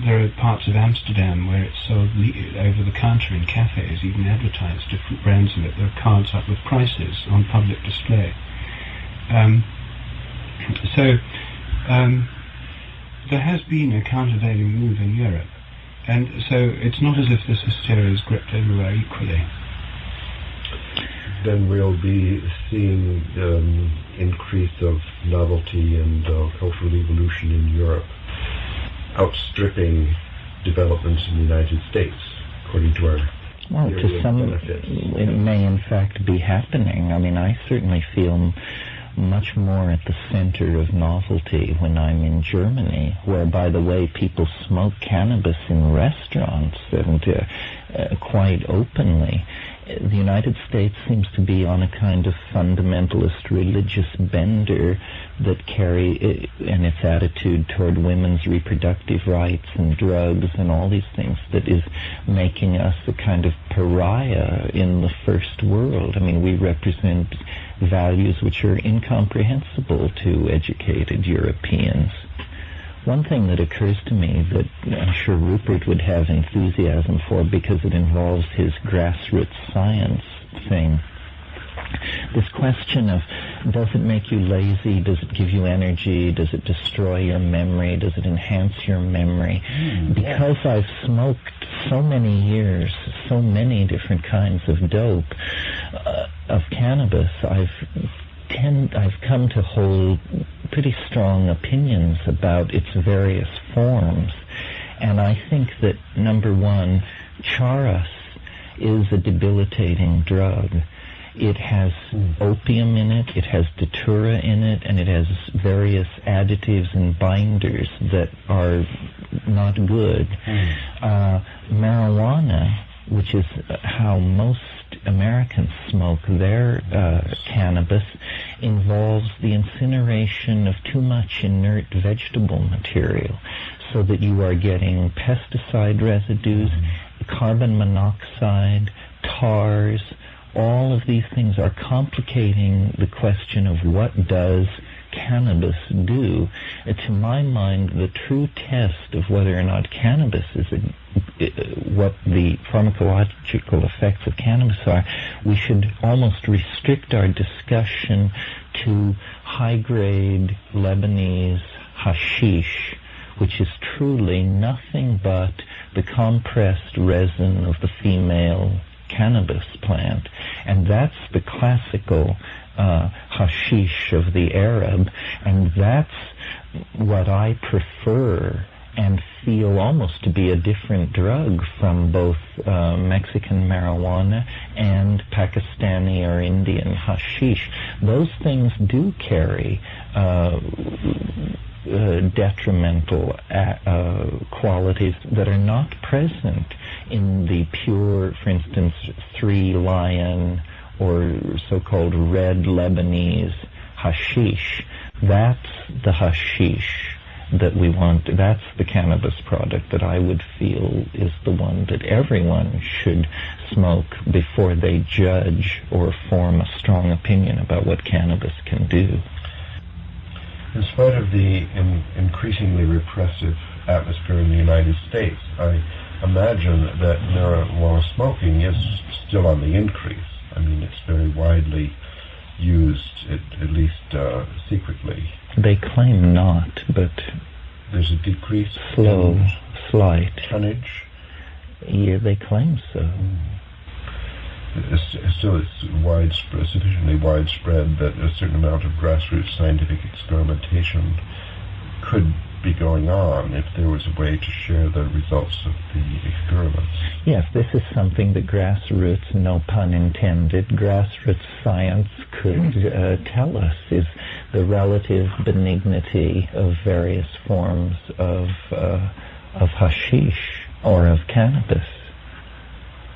There are parts of Amsterdam where it's sold over the counter in cafes, even advertised different brands of it. There are cards up with prices on public display. There has been a countervailing move in Europe, and so it's not as if this hysteria is gripped everywhere equally. Then we'll be seeing increase of novelty and cultural evolution in Europe outstripping developments in the United States, according to our well, to some, benefits. It may in fact be happening. I mean, I certainly feel much more at the center of novelty when I'm in Germany, where, by the way, people smoke cannabis in restaurants and quite openly. The United States seems to be on a kind of fundamentalist religious bender that and its attitude toward women's reproductive rights and drugs and all these things that is making us a kind of pariah in the first world. I mean, we represent values which are incomprehensible to educated Europeans. One thing that occurs to me that I'm sure Rupert would have enthusiasm for because it involves his grassroots science thing, this question of, does it make you lazy, does it give you energy, does it destroy your memory, does it enhance your memory? Because I've smoked so many years, so many different kinds of dope, of cannabis, I've come to hold pretty strong opinions about its various forms. And I think that, number one, charas is a debilitating drug. It has opium in it, it has datura in it, and it has various additives and binders that are not good. Marijuana, which is how most Americans smoke their cannabis, involves the incineration of too much inert vegetable material, so that you are getting pesticide residues, carbon monoxide, tars. All of these things are complicating the question of what does cannabis do. To my mind, the true test of whether or not cannabis is what the pharmacological effects of cannabis are, we should almost restrict our discussion to high-grade Lebanese hashish, which is truly nothing but the compressed resin of the female cannabis plant. And that's the classical hashish of the Arab, and that's what I prefer and feel almost to be a different drug from both Mexican marijuana and Pakistani or Indian hashish. Those things do carry detrimental qualities that are not present in the pure, for instance, Three Lion or so-called red Lebanese hashish. That's the hashish that we want. That's the cannabis product that I would feel is the one that everyone should smoke before they judge or form a strong opinion about what cannabis can do. In spite of the increasingly repressive atmosphere in the United States, I imagine that marijuana smoking is still on the increase. I mean, it's very widely used, at least secretly. They claim not, but there's a decrease. Slight. Tonnage? Yeah, they claim so. still it's widespread, sufficiently widespread that a certain amount of grassroots scientific experimentation could be going on if there was a way to share the results of the experiments. Yes, this is something that grassroots, no pun intended, grassroots science could tell us, is the relative benignity of various forms of hashish or of cannabis.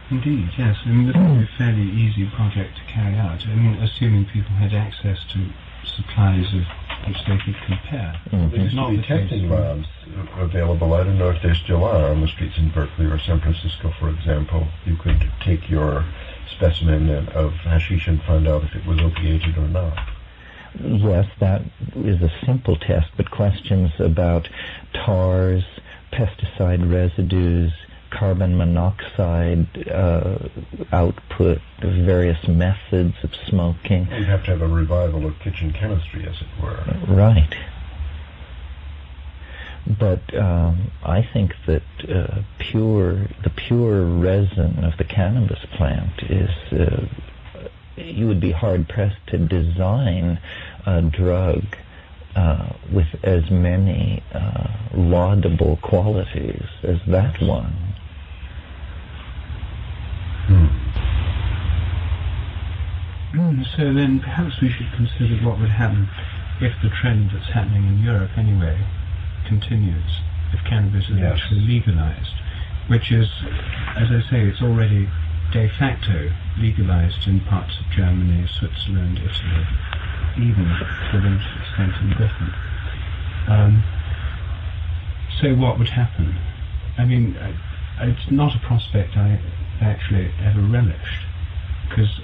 Indeed, yes. I mean, this would be a fairly easy project to carry out. I mean, assuming people had access to supplies of which they could compare. There used to be testing labs available. I don't know if there still are on the streets in Berkeley or San Francisco, for example. You could take your specimen of hashish and find out if it was opiated or not. Yes, that is a simple test, but questions about tars, pesticide residues, carbon monoxide output, various methods of smoking. You'd have to have a revival of kitchen chemistry, as it were. Right. But I think that the pure resin of the cannabis plant is, you would be hard-pressed to design a drug with as many laudable qualities as that one. So then perhaps we should consider what would happen if the trend that's happening in Europe anyway continues, if cannabis is actually legalized, which is, as I say, it's already de facto legalized in parts of Germany, Switzerland, Italy, even to an extent in Britain. So what would happen? I mean, it's not a prospect I actually ever relished, because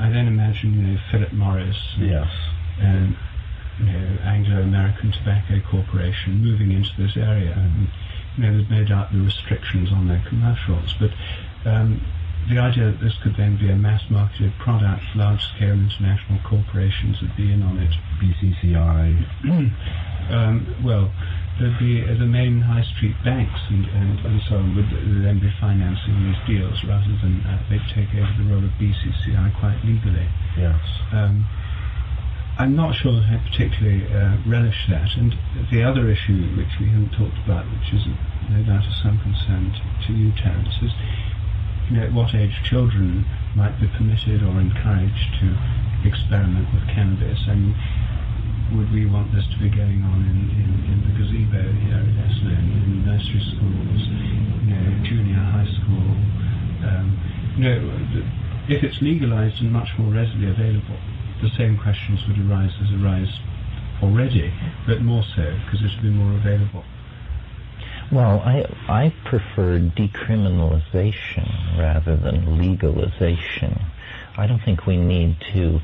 I then imagine, Philip Morris, and Anglo-American Tobacco Corporation moving into this area, and there's no doubt the restrictions on their commercials, but the idea that this could then be a mass-marketed product, large-scale international corporations would be in on it. BCCI. Well, there'd be the main high street banks and so on would then be financing these deals rather than they'd take over the role of BCCI quite legally. Yes. I'm not sure that I particularly relish that. And the other issue which we haven't talked about, which is no doubt of some concern to you, Terence, is at what age children might be permitted or encouraged to experiment with cannabis. I mean, would we want this to be going on in the gazebo here at Esalen, in nursery schools, junior high school? If it's legalized and much more readily available, the same questions would arise as arise already, but more so because it would be more available. Well, I prefer decriminalization rather than legalization. I don't think we need to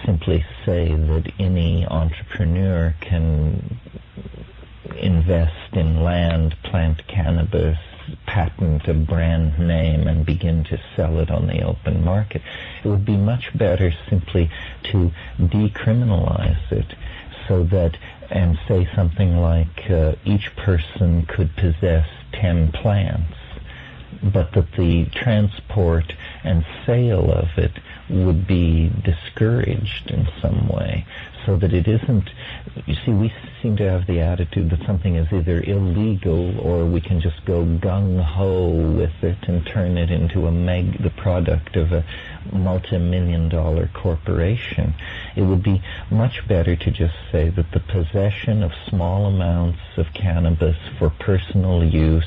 simply say that any entrepreneur can invest in land, plant cannabis, patent a brand name, and begin to sell it on the open market. It would be much better simply to decriminalize it so that, and say something like each person could possess 10 plants, but that the transport and sale of it would be discouraged in some way, so that it isn't, you see, we seem to have the attitude that something is either illegal or we can just go gung-ho with it and turn it into the product of a multi-million-dollar corporation. It would be much better to just say that the possession of small amounts of cannabis for personal use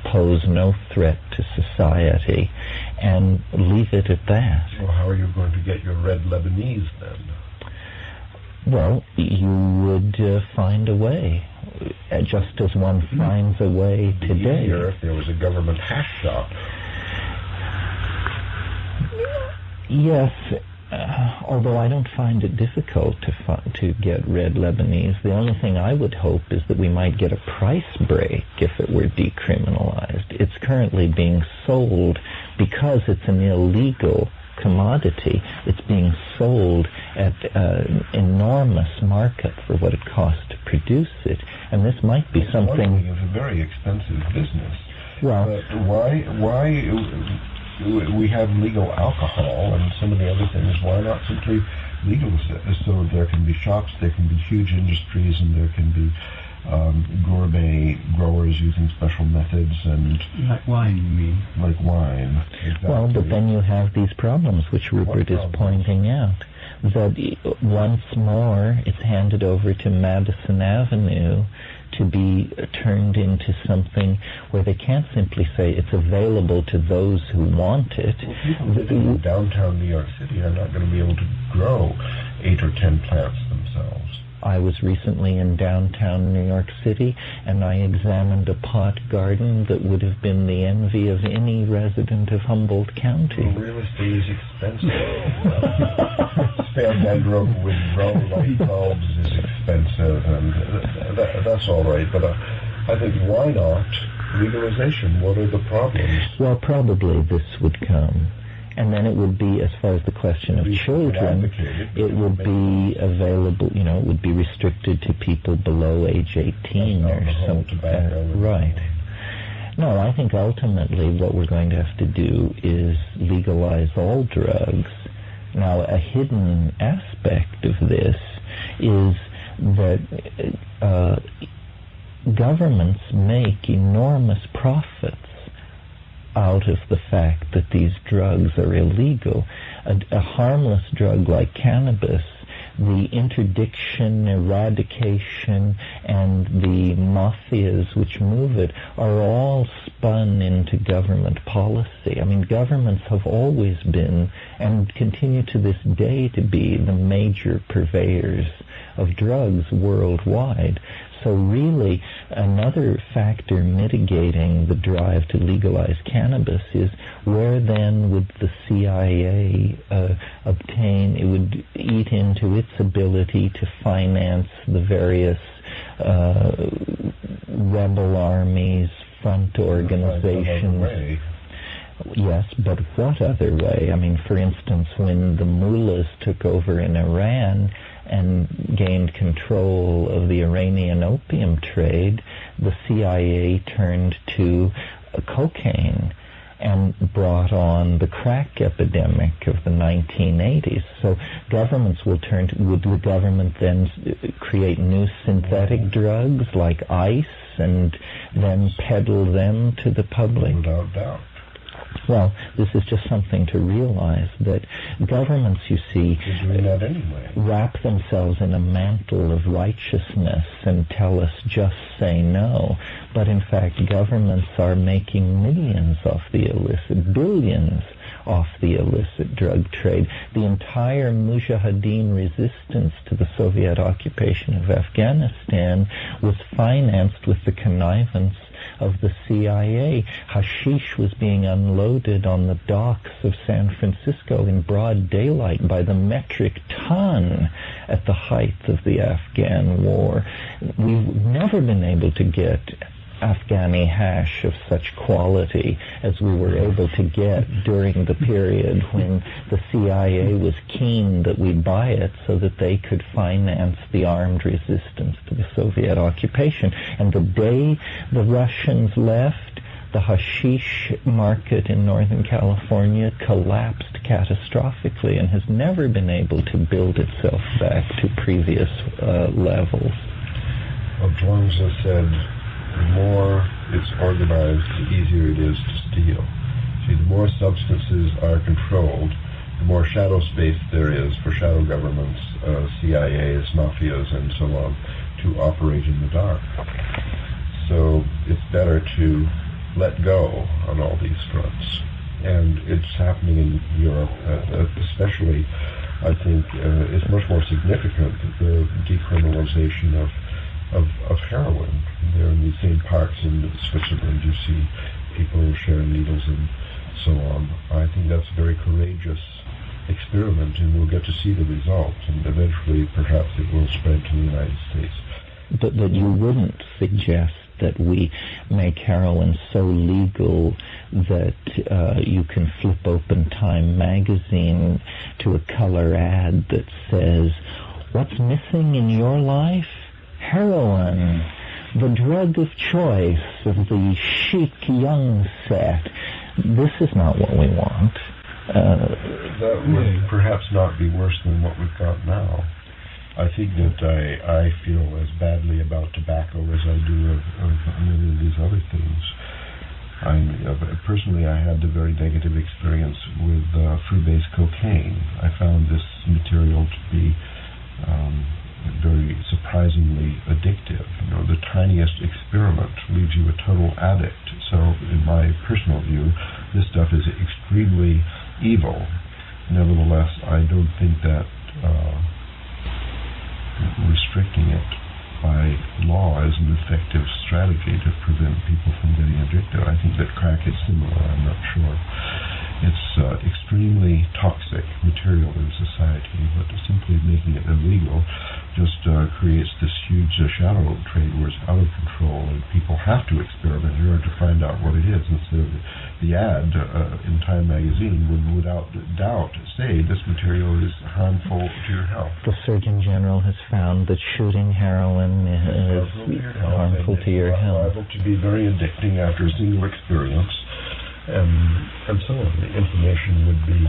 pose no threat to society, and leave it at that. Well, how are you going to get your red Lebanese then? Well, you would find a way, just as one finds a way today. Easier if there was a government hash shop. Yes, although I don't find it difficult to get red Lebanese. The only thing I would hope is that we might get a price break if it were decriminalized. It's currently being sold, because it's an illegal commodity, it's being sold at an enormous markup for what it costs to produce it. And this might be something... It's a very expensive business. Well, but why we have legal alcohol and some of the other things. Why not simply legalize it? So there can be shops, there can be huge industries, and there can be gourmet growers using special methods and... Like wine, you mean? Like wine, exactly. Well, but then you have these problems, which Rupert is pointing out, that once more it's handed over to Madison Avenue to be turned into something where they can't simply say it's available to those who want it. Well, people living in downtown New York City are not going to be able to grow 8 or 10 plants themselves. I was recently in downtown New York City, and I examined a pot garden that would have been the envy of any resident of Humboldt County. Well, real estate is expensive. Spare bedroom with grow light bulbs is expensive, and that's all right. But I think, why not legalization? What are the problems? Well, probably this would come. And then it would be, as far as the question of children, it would be available, it would be restricted to people below age 18 or something. Right. No, I think ultimately what we're going to have to do is legalize all drugs. Now, a hidden aspect of this is that governments make enormous profits out of the fact that these drugs are illegal. A harmless drug like cannabis, the interdiction, eradication, and the mafias which move it are all spun into government policy. I mean, governments have always been, and continue to this day to be, the major purveyors of drugs worldwide. So really, another factor mitigating the drive to legalize cannabis is where then would the CIA obtain, it would eat into its ability to finance the various rebel armies, front organizations. Yes, but what other way? I mean, for instance, when the mullahs took over in Iran and gained control of the Iranian opium trade, the CIA turned to cocaine and brought on the crack epidemic of the 1980s. So governments will turn to, would the government then create new synthetic drugs like ice and then peddle them to the public? Without doubt. Well, this is just something to realize, that governments, you see, wrap themselves in a mantle of righteousness and tell us just say no. But in fact, governments are making millions off the illicit, billions off the illicit drug trade. The entire Mujahideen resistance to the Soviet occupation of Afghanistan was financed with the connivance of the CIA. Hashish was being unloaded on the docks of San Francisco in broad daylight by the metric ton at the height of the Afghan war. We've never been able to get Afghani hash of such quality as we were able to get during the period when the CIA was keen that we buy it so that they could finance the armed resistance to the Soviet occupation. And the day the Russians left, the hashish market in Northern California collapsed catastrophically and has never been able to build itself back to previous levels. Well, Zhuangzi said, the more it's organized, the easier it is to steal. See, the more substances are controlled, the more shadow space there is for shadow governments, CIAs, mafias, and so on, to operate in the dark. So it's better to let go on all these fronts. And it's happening in Europe, especially, I think, it's much more significant, the decriminalization of heroin. There in these same parks in Switzerland, you see people sharing needles and so on. I think that's a very courageous experiment, and we'll get to see the results, and eventually perhaps it will spread to the United States. But you wouldn't suggest that we make heroin so legal that you can flip open Time magazine to a color ad that says, "What's missing in your life? Heroin, the drug of choice of the chic young set." this is not what we want. That would perhaps not be worse than what we've got now. I think that I feel as badly about tobacco as I do of many of these other things. Personally, I had a very negative experience with fruit-based cocaine. I found this material to be very surprisingly addictive. The tiniest experiment leaves you a total addict. So, in my personal view, this stuff is extremely evil. Nevertheless, I don't think that restricting it by law is an effective strategy to prevent people from getting addicted. I think that crack is similar, I'm not sure. It's extremely toxic material in society, but simply making it illegal just creates this huge shadow trade where it's out of control, and people have to experiment in order to find out what it is. And so the ad in Time magazine would without doubt say this material is harmful to your health. The Surgeon General has found that shooting heroin is harmful to your health. Liable to be very addicting after a single experience. And so on. The information would be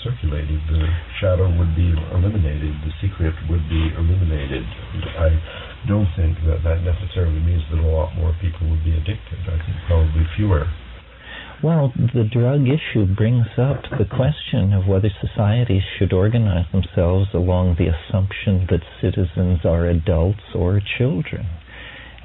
circulated, the shadow would be eliminated, the secret would be eliminated. And I don't think that necessarily means that a lot more people would be addicted. I think probably fewer. Well, the drug issue brings up the question of whether societies should organize themselves along the assumption that citizens are adults or children.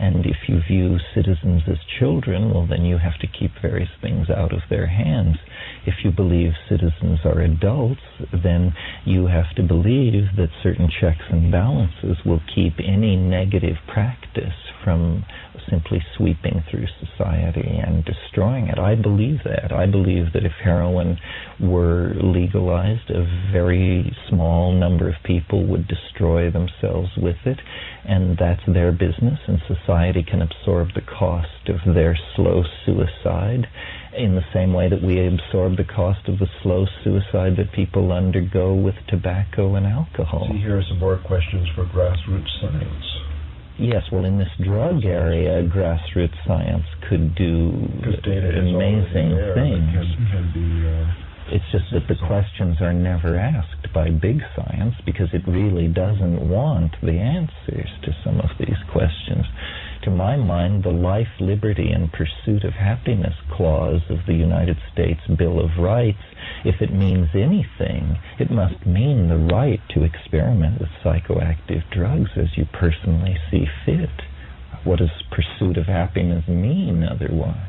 And if you view citizens as children, well, then you have to keep various things out of their hands. If you believe citizens are adults, then you have to believe that certain checks and balances will keep any negative practice from simply sweeping through society and destroying it. I believe that. I believe that if heroin were legalized, a very small number of people would destroy themselves with it, and that's their business, and society can absorb the cost of their slow suicide in the same way that we absorb the cost of the slow suicide that people undergo with tobacco and alcohol. See, here are some more questions for grassroots science. Yes, well, in this drug area, grassroots science could do amazing things. It's just that the questions are never asked by big science because it really doesn't want the answers to some of these questions. To my mind, the life, liberty, and pursuit of happiness clause of the United States Bill of Rights, if it means anything, it must mean the right to experiment with psychoactive drugs as you personally see fit. What does pursuit of happiness mean otherwise?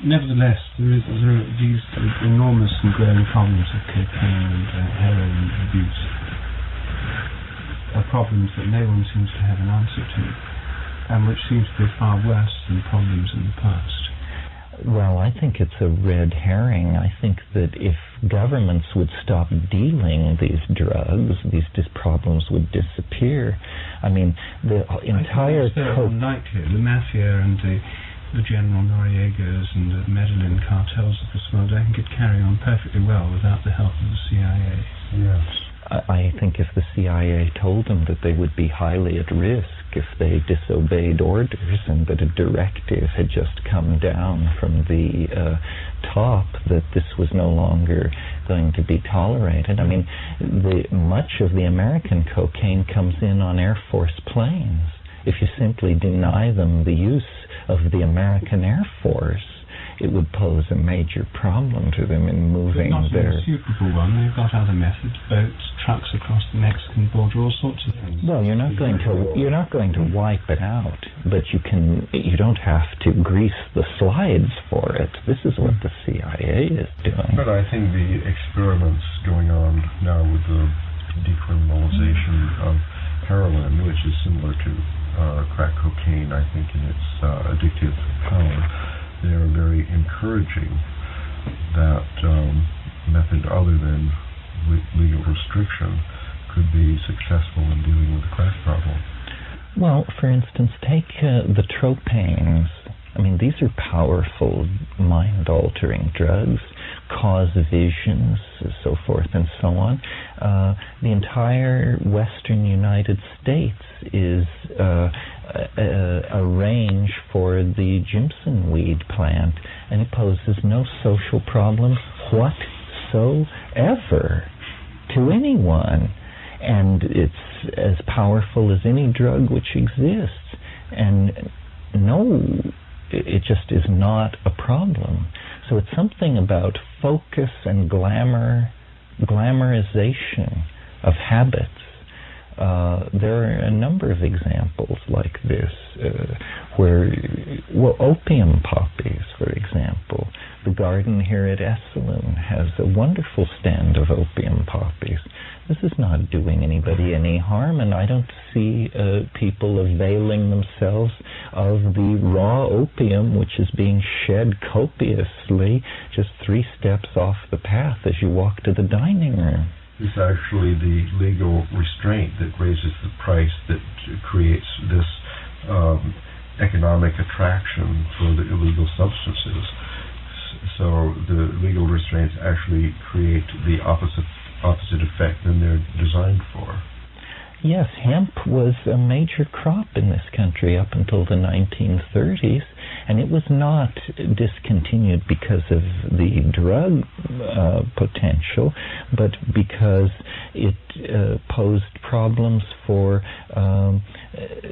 Nevertheless, there are these enormous and growing problems of cocaine and heroin abuse. Are problems that no one seems to have an answer to, and which seems to be far worse than problems in the past. Well, I think it's a red herring. I think that if governments would stop dealing these drugs, these problems would disappear. I mean, the entire... The mafia and the General Noriegas and the Medellin cartels of this world, I think it carry on perfectly well without the help of the CIA. Yes. I think if the CIA told them that they would be highly at risk if they disobeyed orders and that a directive had just come down from the top that this was no longer going to be tolerated. I mean, much of the American cocaine comes in on Air Force planes. If you simply deny them the use of the American Air Force, it would pose a major problem to them in moving their... It's not a suitable one. They've got other methods, boats, trucks across the Mexican border, all sorts of things. Well, you're not going to wipe it out, but you don't have to grease the slides for it. This is what the CIA is doing. But I think the experiments going on now with the decriminalization of heroin, which is similar to crack cocaine, I think, in its addictive power, they are very encouraging that method other than legal restriction could be successful in dealing with the crack problem. Well, for instance, take the tropanes. I mean, these are powerful, mind-altering drugs. cause visions, so forth and so on. The entire western United States is a range for the Jimson weed plant, and it poses no social problems whatsoever to anyone. And it's as powerful as any drug which exists. And no, it just is not a problem. So it's something about focus and glamorization of habits. There are a number of examples like this, opium poppies, for example. The garden here at Esalen has a wonderful stand of opium poppies. This is not doing anybody any harm, and I don't see people availing themselves of the raw opium which is being shed copiously just 3 steps off the path as you walk to the dining room. It's actually the legal restraint that raises the price that creates this economic attraction for the illegal substances. So the legal restraints actually create the opposite effect than they're designed for. Yes, hemp was a major crop in this country up until the 1930s, and it was not discontinued because of the drug potential, but because it posed problems for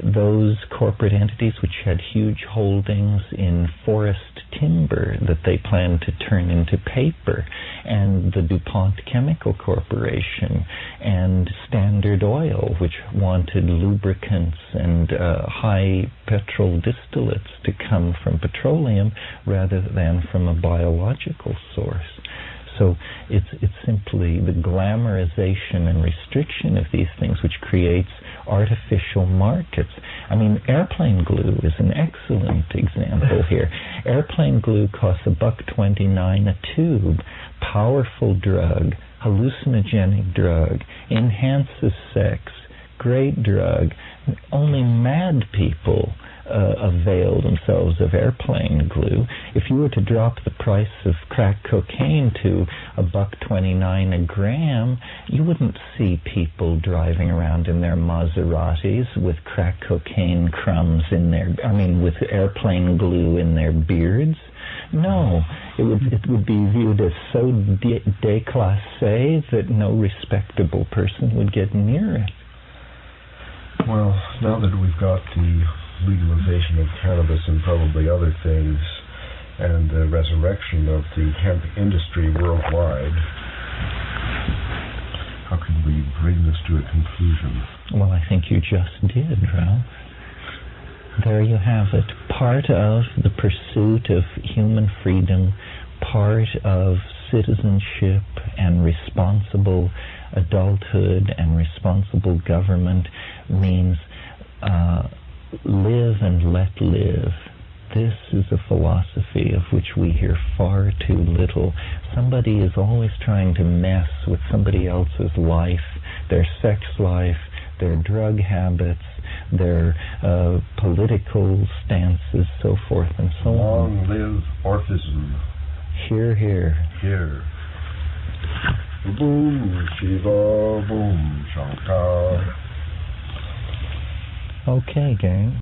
those corporate entities which had huge holdings in forest timber that they planned to turn into paper, and the DuPont Chemical Corporation and Standard Oil, which wanted lubricants and high petrol distillates to come from petroleum rather than from a biological source. So it's simply the glamorization and restriction of these things which creates artificial markets. I mean, airplane glue is an excellent example here. Airplane glue costs $1.29 a tube. Powerful drug, hallucinogenic drug, enhances sex, great drug. Only mad people avail themselves of airplane glue. If you were to drop the price of crack cocaine to $1.29 a gram, you wouldn't see people driving around in their Maseratis with crack cocaine crumbs in with airplane glue in their beards. No, it would be viewed as so déclassé that no respectable person would get near it. Well, now that we've got the legalization of cannabis and probably other things, and the resurrection of the hemp industry worldwide, how can we bring this to a conclusion? Well, I think you just did, Ralph. There you have it. Part of the pursuit of human freedom, part of citizenship and responsible adulthood and responsible government means live and let live. This is a philosophy of which we hear far too little. Somebody is always trying to mess with somebody else's life, their sex life, their drug habits, their political stances, so forth and so on. Long live Orphism. Hear, hear. Here. Boom, Shiva, boom, Shankar. Okay, gang.